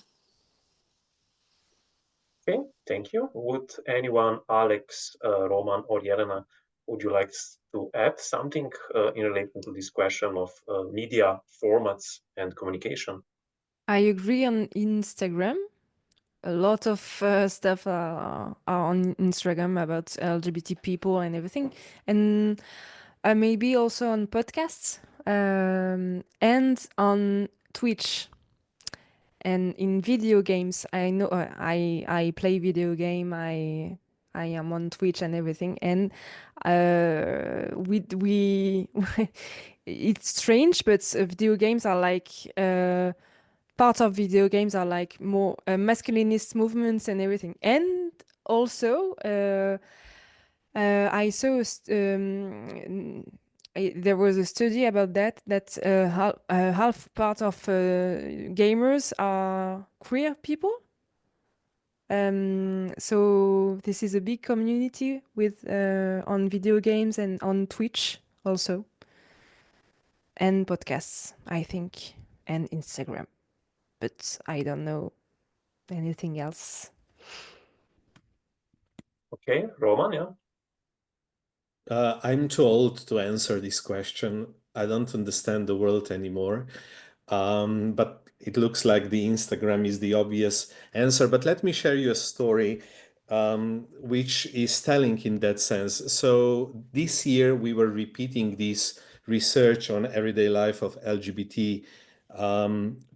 S2: Okay, thank you. Would anyone, Alex, Roman, or Jelena, would you like to add something in relation to this question of media formats and communication?
S4: I agree on Instagram. A lot of stuff are on Instagram about LGBT people and everything. And maybe also on podcasts and on Twitch. And in video games, I know I play video game. I am on Twitch and everything. And we it's strange, but video games are like part of video games are like more masculinist movements and everything. And also, I saw there was a study about that half part of gamers are queer people. So this is a big community with on video games and on Twitch also, and podcasts, I think, and Instagram. But I don't know anything else.
S2: Okay, Roman, yeah.
S6: I'm too old to answer this question. I don't understand the world anymore. But it looks like the Instagram is the obvious answer. But let me share you a story which is telling in that sense. So this year we were repeating this research on everyday life of LGBT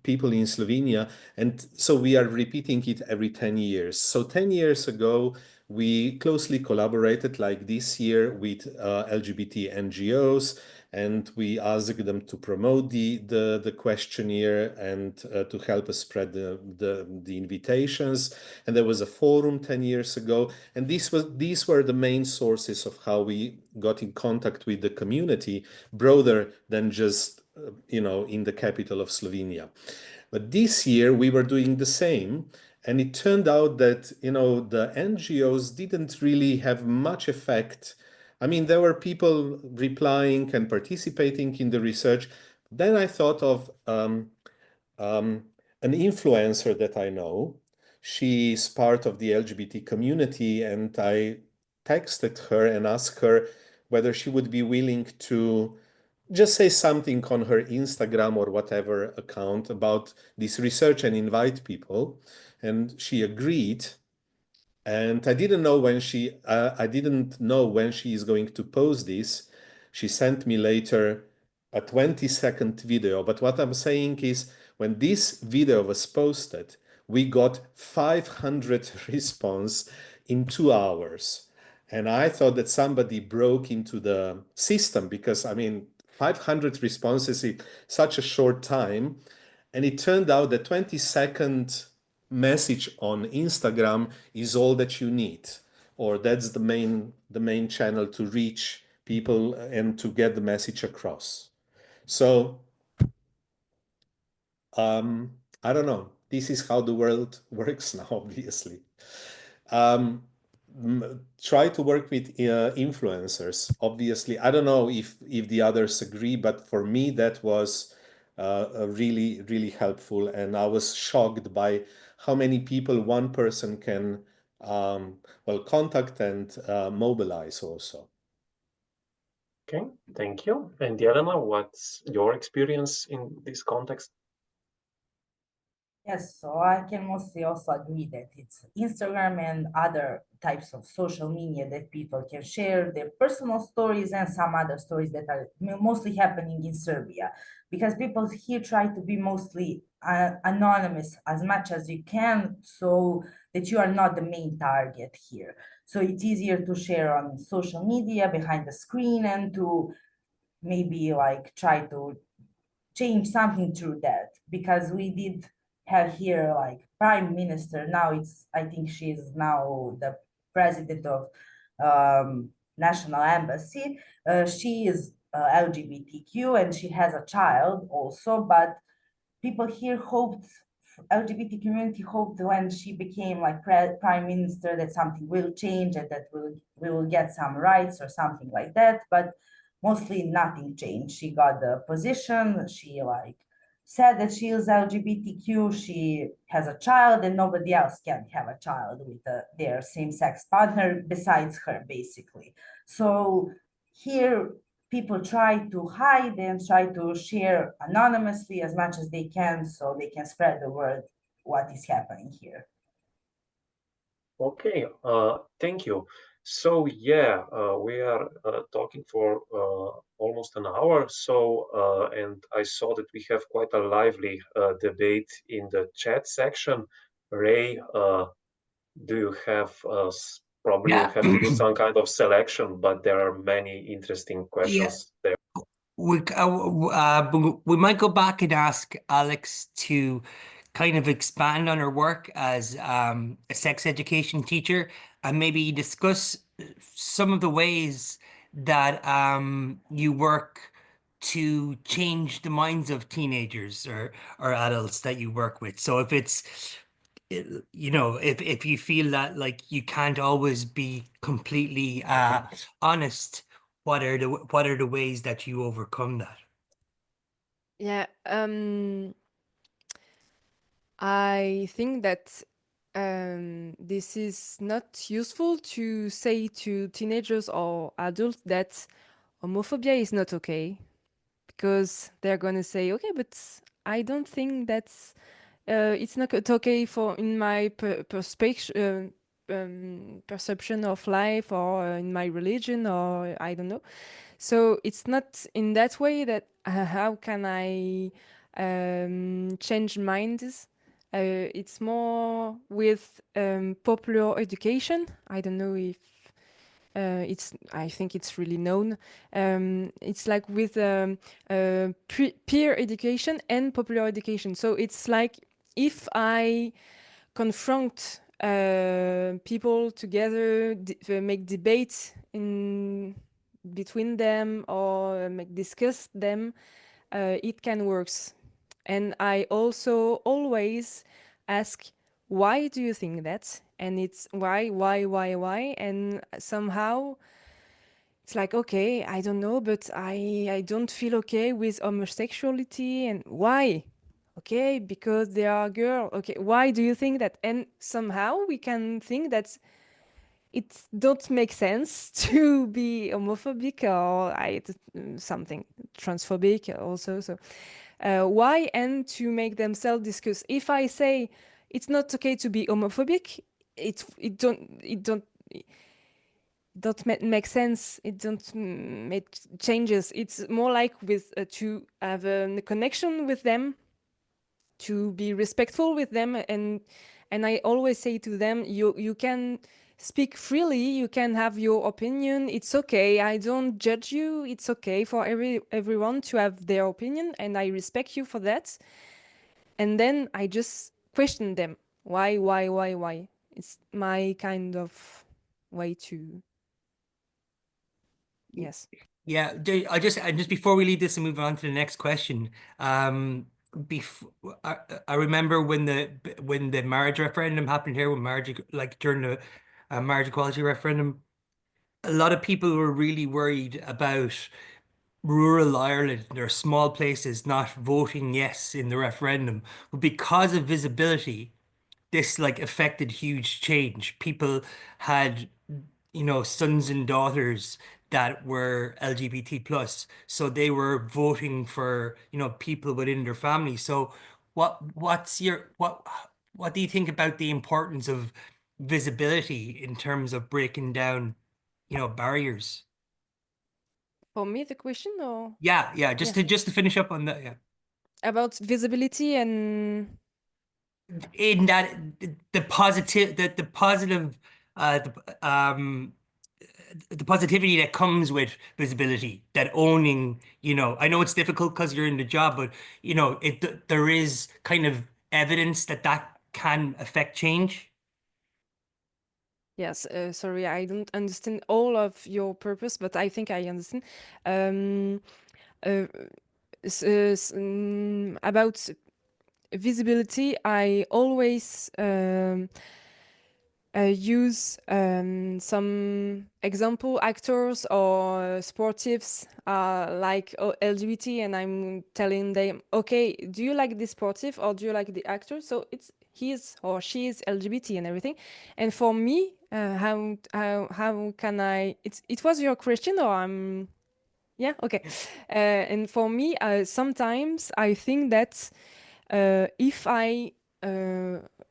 S6: people in Slovenia. And so we are repeating it every 10 years. So 10 years ago, we closely collaborated, like this year, with LGBT NGOs, and we asked them to promote the questionnaire and to help us spread the invitations. And there was a forum 10 years ago, and these were the main sources of how we got in contact with the community, broader than just in the capital of Slovenia. But this year we were doing the same. And it turned out that, the NGOs didn't really have much effect. I mean, there were people replying and participating in the research. Then I thought of an influencer that I know. She is part of the LGBT community, and I texted her and asked her whether she would be willing to just say something on her Instagram or whatever account about this research and invite people. And she agreed. And I didn't know when she is going to post this. She sent me later a 20-second video. But what I'm saying is, when this video was posted, we got 500 response in 2 hours. And I thought that somebody broke into the system, because 500 responses in such a short time. And it turned out that 20-second message on Instagram is all that you need, or that's the main channel to reach people and to get the message across. So I don't know. This is how the world works now, obviously. Try to work with influencers. Obviously, I don't know if the others agree, but for me that was really, really helpful. And I was shocked by how many people one person can contact and mobilize also.
S2: Okay, thank you. And Jelena, what's your experience in this context?
S5: Yes, so I can mostly also agree that it's Instagram and other types of social media that people can share their personal stories and some other stories that are mostly happening in Serbia, because people here try to be mostly anonymous as much as you can, so that you are not the main target here. So it's easier to share on social media behind the screen and to maybe like try to change something through that, because we did have here like prime minister. Now I think she's now the president of national embassy. She is LGBTQ, and she has a child also, but people here hoped, LGBT community hoped when she became like prime minister that something will change and that we will get some rights or something like that, but mostly nothing changed. She got the position, she like said that she is LGBTQ, she has a child, and nobody else can have a child with their same-sex partner besides her, basically. So here people try to hide and try to share anonymously as much as they can so they can spread the word what is happening here.
S2: Okay, thank you. So yeah, we are talking for almost an hour. So and I saw that we have quite a lively debate in the chat section. Ray, do you have probably you have to do some kind of selection, but there are many interesting questions there.
S7: We might go back and ask Alex to kind of expand on her work as a sex education teacher and maybe discuss some of the ways that you work to change the minds of teenagers or adults that you work with. So if it's you know, if you feel that like you can't always be completely honest, what are the ways that you overcome that?
S4: Yeah, I think that this is not useful to say to teenagers or adults that homophobia is not okay, because they're gonna say, okay, but I don't think that's it's not okay for in my perspective. Perception of life or in my religion or I don't know. So it's not in that way that how can I change minds? It's more with popular education. I don't know if I think it's really known. It's like with peer education and popular education. So it's like if I confront people together, make debates in between them or make discuss them, it can work. And I also always ask, why do you think that? And it's why? And somehow it's like, okay, I don't know, but I don't feel okay with homosexuality. And why? Okay, because they are a girl. Okay, why do you think that? And somehow we can think that it don't make sense to be homophobic or something transphobic also. So why? And to make themselves discuss. If I say it's not okay to be homophobic, it don't make sense. It don't make changes. It's more like with to have a connection with them, to be respectful with them, and I always say to them, you can speak freely, you can have your opinion, it's okay, I don't judge you, it's okay for everyone to have their opinion and I respect you for that. And then I just question them, why. It's my kind of way to yes.
S7: Yeah, I just before we leave this and move on to the next question, before I remember when the marriage referendum happened here, when marriage like during the marriage equality referendum, a lot of people were really worried about rural Ireland or small places not voting yes in the referendum, but because of visibility, this like affected huge change. People had, you know, sons and daughters that were LGBT plus, so they were voting for, you know, people within their family. So what do you think about the importance of visibility in terms of breaking down, you know, barriers?
S4: For me, the question, or
S7: Yeah, just to finish up on that, yeah.
S4: about visibility and
S7: In that the positive the positivity that comes with visibility, that owning, you know, I know it's difficult because you're in the job, but you know, there is kind of evidence that can affect change.
S4: Yes, sorry, I don't understand all of your purpose, but I think I understand. Uh, about visibility, I always use some example actors or sportives like LGBT, and I'm telling them, okay, do you like this sportive or do you like the actor? So it's he's or she is LGBT and everything. And for me, how can I? It was your question, or I'm yeah, okay. And for me, sometimes I think that if I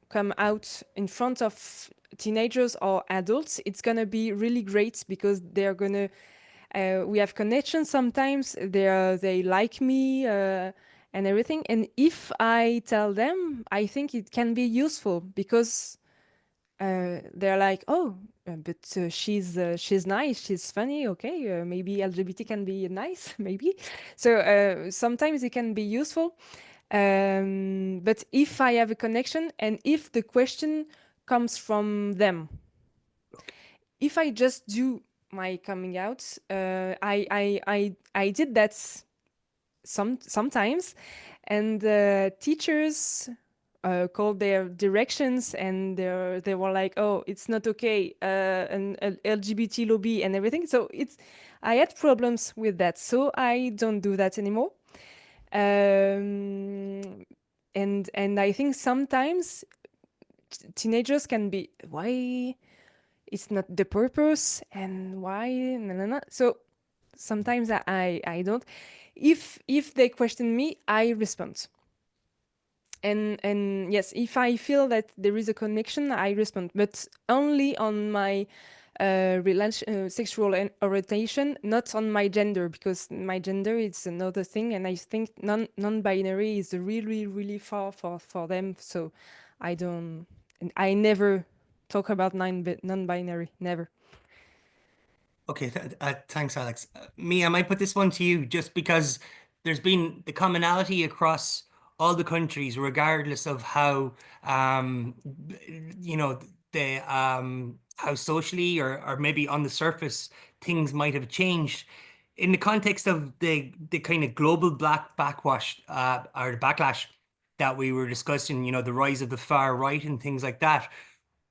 S4: come out in front of teenagers or adults, it's gonna be really great because they're gonna we have connections sometimes. They like me and everything. And if I tell them, I think it can be useful because they're like, oh, but she's nice, she's funny. Okay, maybe LGBT can be nice, maybe. So sometimes it can be useful. But if I have a connection and if the question comes from them, if I just do my coming out, I did that sometimes, and teachers called their directions, and they were like, "Oh, it's not okay," and LGBT lobby and everything. So I had problems with that, so I don't do that anymore. And I think sometimes teenagers can be, why it's not the purpose and why no. So sometimes I don't. If they question me, I respond. And yes, if I feel that there is a connection, I respond, but only on my sexual orientation, not on my gender, because my gender is another thing, and I think non-binary is really, really far for them. So I don't, and I never talk about non-binary, never.
S7: Okay, thanks, Alex. Me, I might put this one to you just because there's been the commonality across all the countries, regardless of how, you know, how socially or maybe on the surface things might have changed. In the context of the kind of global backwash or the backlash that we were discussing, you know, the rise of the far right and things like that.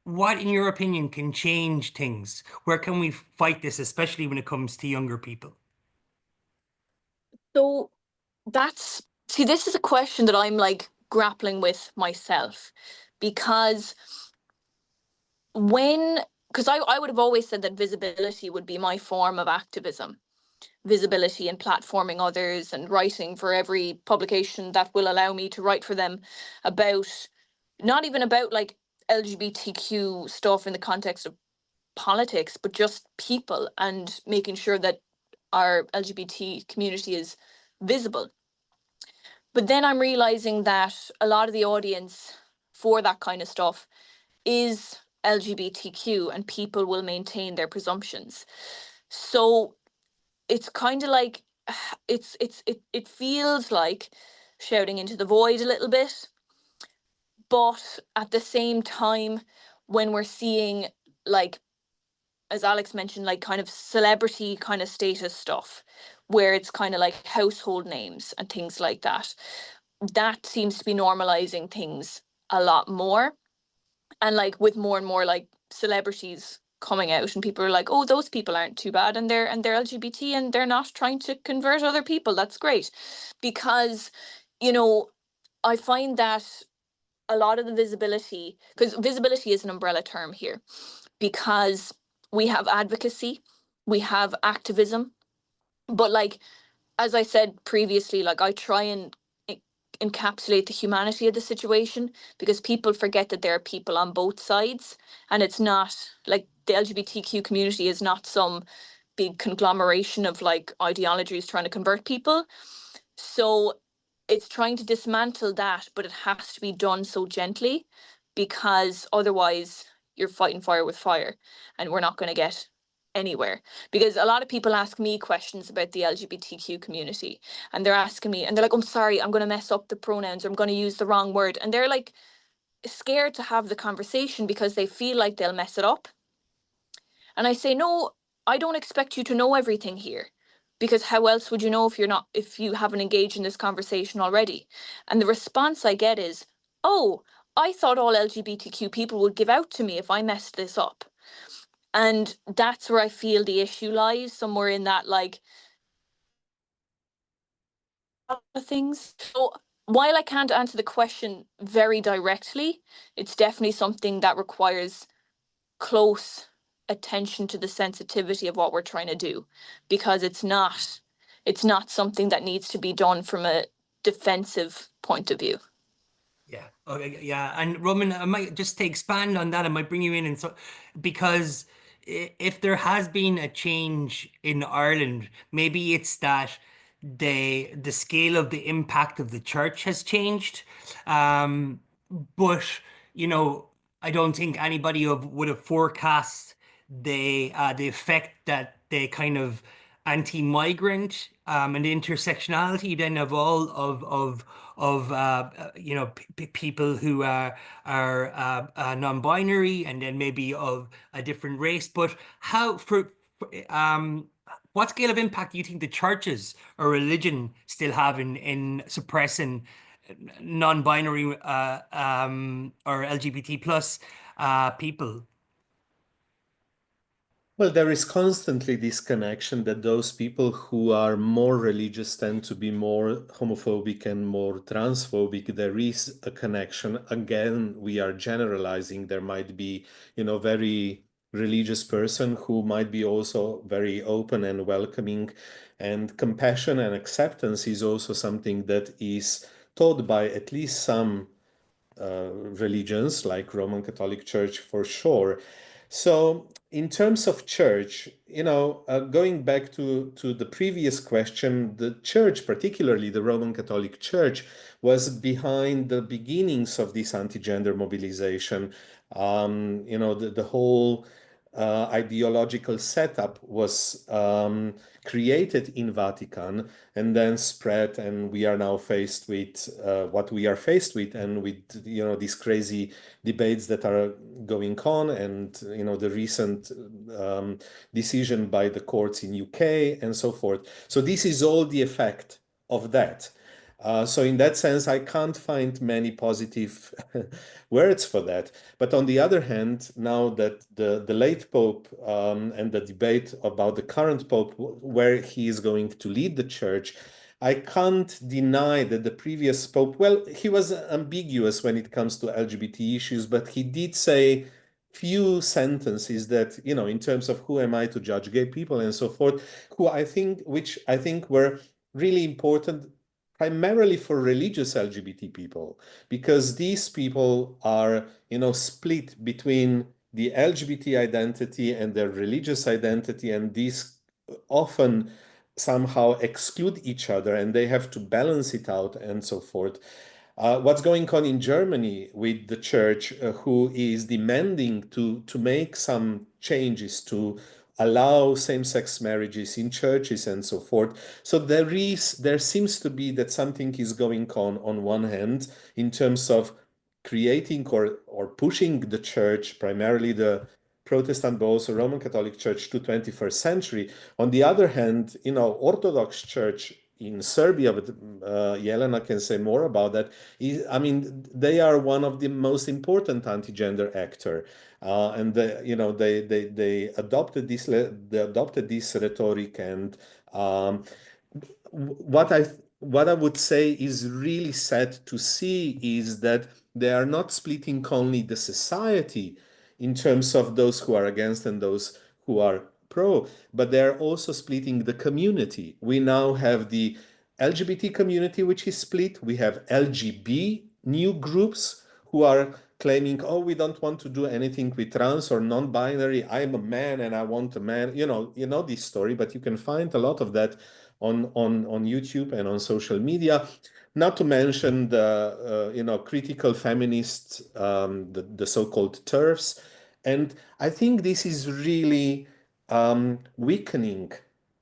S7: What, in your opinion, can change things? Where can we fight this, especially when it comes to younger people?
S3: So this is a question that I'm like grappling with myself, because I would have always said that visibility would be my form of activism, visibility and platforming others and writing for every publication that will allow me to write for them about, not even about like LGBTQ stuff in the context of politics, but just people, and making sure that our LGBT community is visible. But then I'm realizing that a lot of the audience for that kind of stuff is LGBTQ, and people will maintain their presumptions. So it's kind of like it feels like shouting into the void a little bit. But at the same time, when we're seeing, like, as Alex mentioned, like kind of celebrity kind of status stuff, where it's kind of like household names and things like that, that seems to be normalizing things a lot more. And like with more and more like celebrities coming out, and people are like, oh, those people aren't too bad, and they're LGBT, and they're not trying to convert other people. That's great. Because, you know, I find that a lot of the visibility, because visibility is an umbrella term here, because we have advocacy, we have activism, but like, as I said previously, like I try and encapsulate the humanity of the situation, because people forget that there are people on both sides, and it's not like the LGBTQ community is not some big conglomeration of like ideologies trying to convert people. So it's trying to dismantle that, but it has to be done so gently, because otherwise you're fighting fire with fire, and we're not going to get anywhere. Because a lot of people ask me questions about the LGBTQ community, and they're asking me, and they're like, I'm sorry, I'm going to mess up the pronouns, or I'm going to use the wrong word. And they're like scared to have the conversation because they feel like they'll mess it up. And I say, no, I don't expect you to know everything here, because how else would you know if you haven't engaged in this conversation already? And the response I get is, oh, I thought all LGBTQ people would give out to me if I messed this up. And that's where I feel the issue lies, somewhere in that, like, things. So while I can't answer the question very directly, it's definitely something that requires close attention to the sensitivity of what we're trying to do, because it's not something that needs to be done from a defensive point of view.
S7: Yeah. Okay. Yeah. And Roman, I might just to expand on that, I might bring you in, and so because if there has been a change in Ireland, maybe it's that the scale of the impact of the church has changed. But you know, I don't think anybody would have forecast the effect that the kind of anti-migrant and the intersectionality then of all of you know, people who are non-binary, and then maybe of a different race. But how what scale of impact do you think the churches or religion still have in suppressing non-binary or LGBT plus people?
S6: Well, there is constantly this connection that those people who are more religious tend to be more homophobic and more transphobic. There is a connection. Again, we are generalizing. There might be, you know, very religious person who might be also very open and welcoming. And compassion and acceptance is also something that is taught by at least some religions, like Roman Catholic Church for sure. So in terms of church, you know, going back to the previous question, the church, particularly the Roman Catholic Church, was behind the beginnings of this anti-gender mobilization. You know, the whole ideological setup was created in Vatican and then spread, and we are now faced with what we are faced with, and with, you know, these crazy debates that are going on, and, you know, the recent decision by the courts in UK and so forth. So this is all the effect of that. So in that sense, I can't find many positive words for that. But on the other hand, now that the late Pope and the debate about the current Pope, where he is going to lead the church, I can't deny that the previous Pope, well, he was ambiguous when it comes to LGBT issues, but he did say few sentences that, you know, in terms of who am I to judge gay people and so forth, which I think were really important primarily for religious LGBT people, because these people are, you know, split between the LGBT identity and their religious identity, and these often somehow exclude each other, and they have to balance it out and so forth. What's going on in Germany with the church, who is demanding to make some changes to allow same-sex marriages in churches and so forth. So there seems to be that something is going on one hand, in terms of creating or pushing the church, primarily the Protestant, but also Roman Catholic Church, to 21st century. On the other hand, you know, Orthodox Church in Serbia, but Jelena can say more about that. I mean, they are one of the most important anti-gender actor, and they adopted this rhetoric, and what I would say is really sad to see is that they are not splitting only the society in terms of those who are against and those who are pro, but they're also splitting the community. We now have the LGBT community, which is split. We have LGB new groups who are claiming, oh, we don't want to do anything with trans or non-binary. I'm a man and I want a man. You know this story, but you can find a lot of that on YouTube and on social media. Not to mention the critical feminists, the so-called TERFs. And I think this is really weakening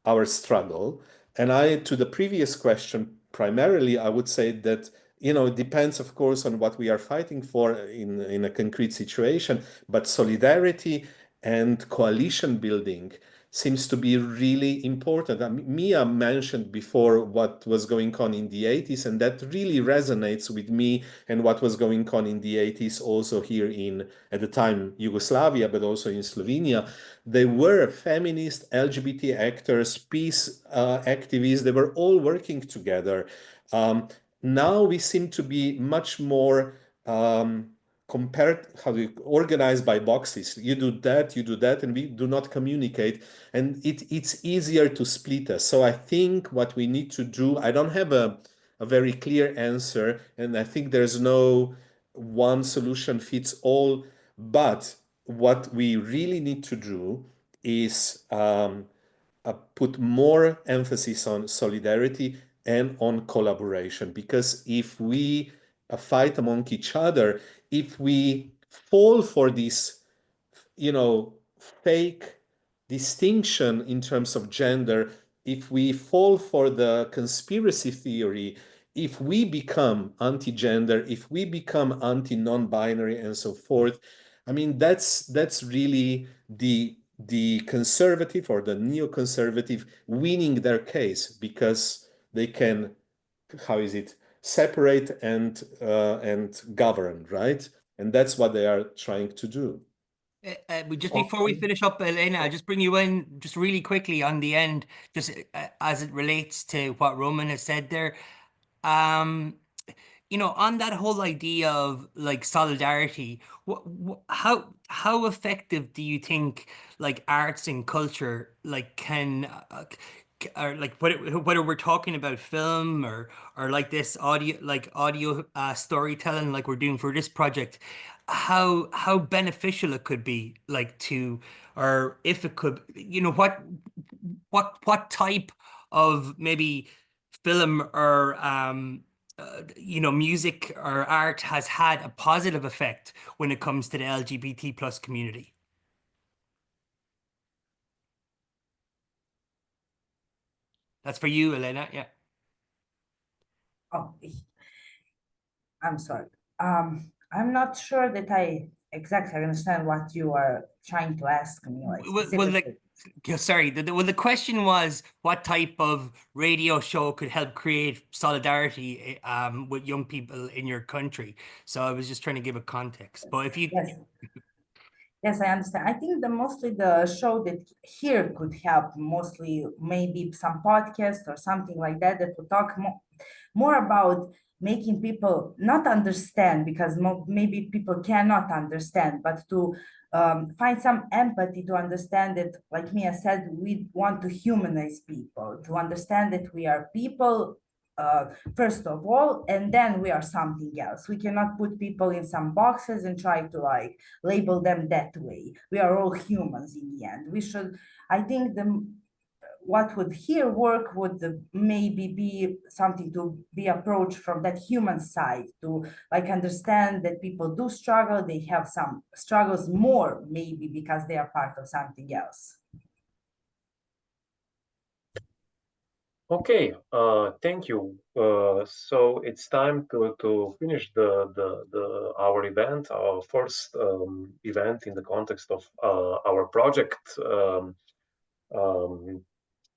S6: our struggle. And to the previous question, primarily, I would say that, it depends, of course, on what we are fighting for in a concrete situation, but solidarity and coalition building seems to be really important. Mia mentioned before what was going on in the 80s, and that really resonates with me and what was going on in the 80s also here in, at the time, Yugoslavia, but also in Slovenia. They were feminist, LGBT actors, peace activists. They were all working together. Now we seem to be much more compared, how do you organize by boxes. You do that, and we do not communicate, and it's easier to split us. So I think what we need to do, I don't have a very clear answer, and I think there's no one solution fits all, but what we really need to do is put more emphasis on solidarity and on collaboration, because if we fight among each other, if we fall for this, fake distinction in terms of gender, if we fall for the conspiracy theory, if we become anti-gender, if we become anti-non-binary and so forth, I mean, that's really the conservative or the neoconservative winning their case, because they can, separate and govern, right? And that's what they are trying to do.
S7: Just before we finish up, Elena, I'll just bring you in just really quickly on the end, just as it relates to what Roman has said there. On that whole idea of like solidarity, how effective do you think like arts and culture like can or like whether we're talking about film or like this audio storytelling like we're doing for this project, how beneficial it could be like to, or if it could, what type of maybe film or music or art has had a positive effect when it comes to the LGBT plus community? That's for you, Elena. Yeah.
S5: Oh, I'm sorry. I'm not sure that I exactly understand what you are trying to ask me. Like specifically.
S7: Sorry. The question was what type of radio show could help create solidarity with young people in your country. So I was just trying to give a context. But if you
S5: Yes, I understand. I think mostly the show that here could help, mostly maybe some podcast or something like that, that would talk more about making people not understand, because maybe people cannot understand, but to find some empathy to understand that, like Mia said, we want to humanize people, to understand that we are people first of all, and then we are something else. We cannot put people in some boxes and try to like label them that way. We are all humans in the end. We should, I think what would here work would maybe be something to be approached from that human side, to like understand that people do struggle, they have some struggles more maybe because they are part of something else.
S2: Okay, thank you. So it's time to finish our event, our first event in the context of our project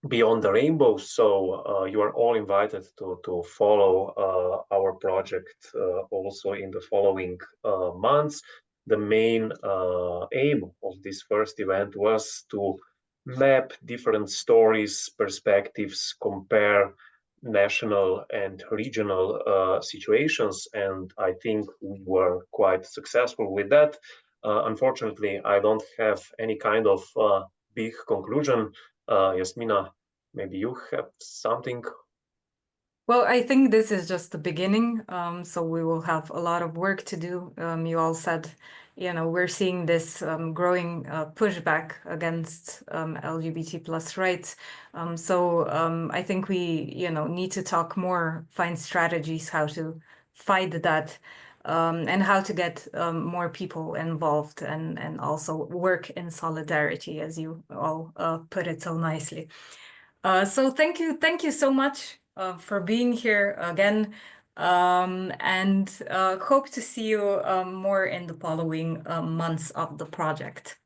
S2: Beyond the Rainbow. So you are all invited to follow our project also in the following months. The main aim of this first event was to map different stories, perspectives, compare national and regional situations, and I think we were quite successful with that. Unfortunately, I don't have any kind of big conclusion. Yasmina, maybe you have something?
S1: Well, I think this is just the beginning. So we will have a lot of work to do. You all said, we're seeing this growing pushback against LGBT plus rights. So I think we, need to talk more, find strategies how to fight that, and how to get more people involved and also work in solidarity, as you all put it so nicely. So thank you so much for being here again, and hope to see you more in the following months of the project.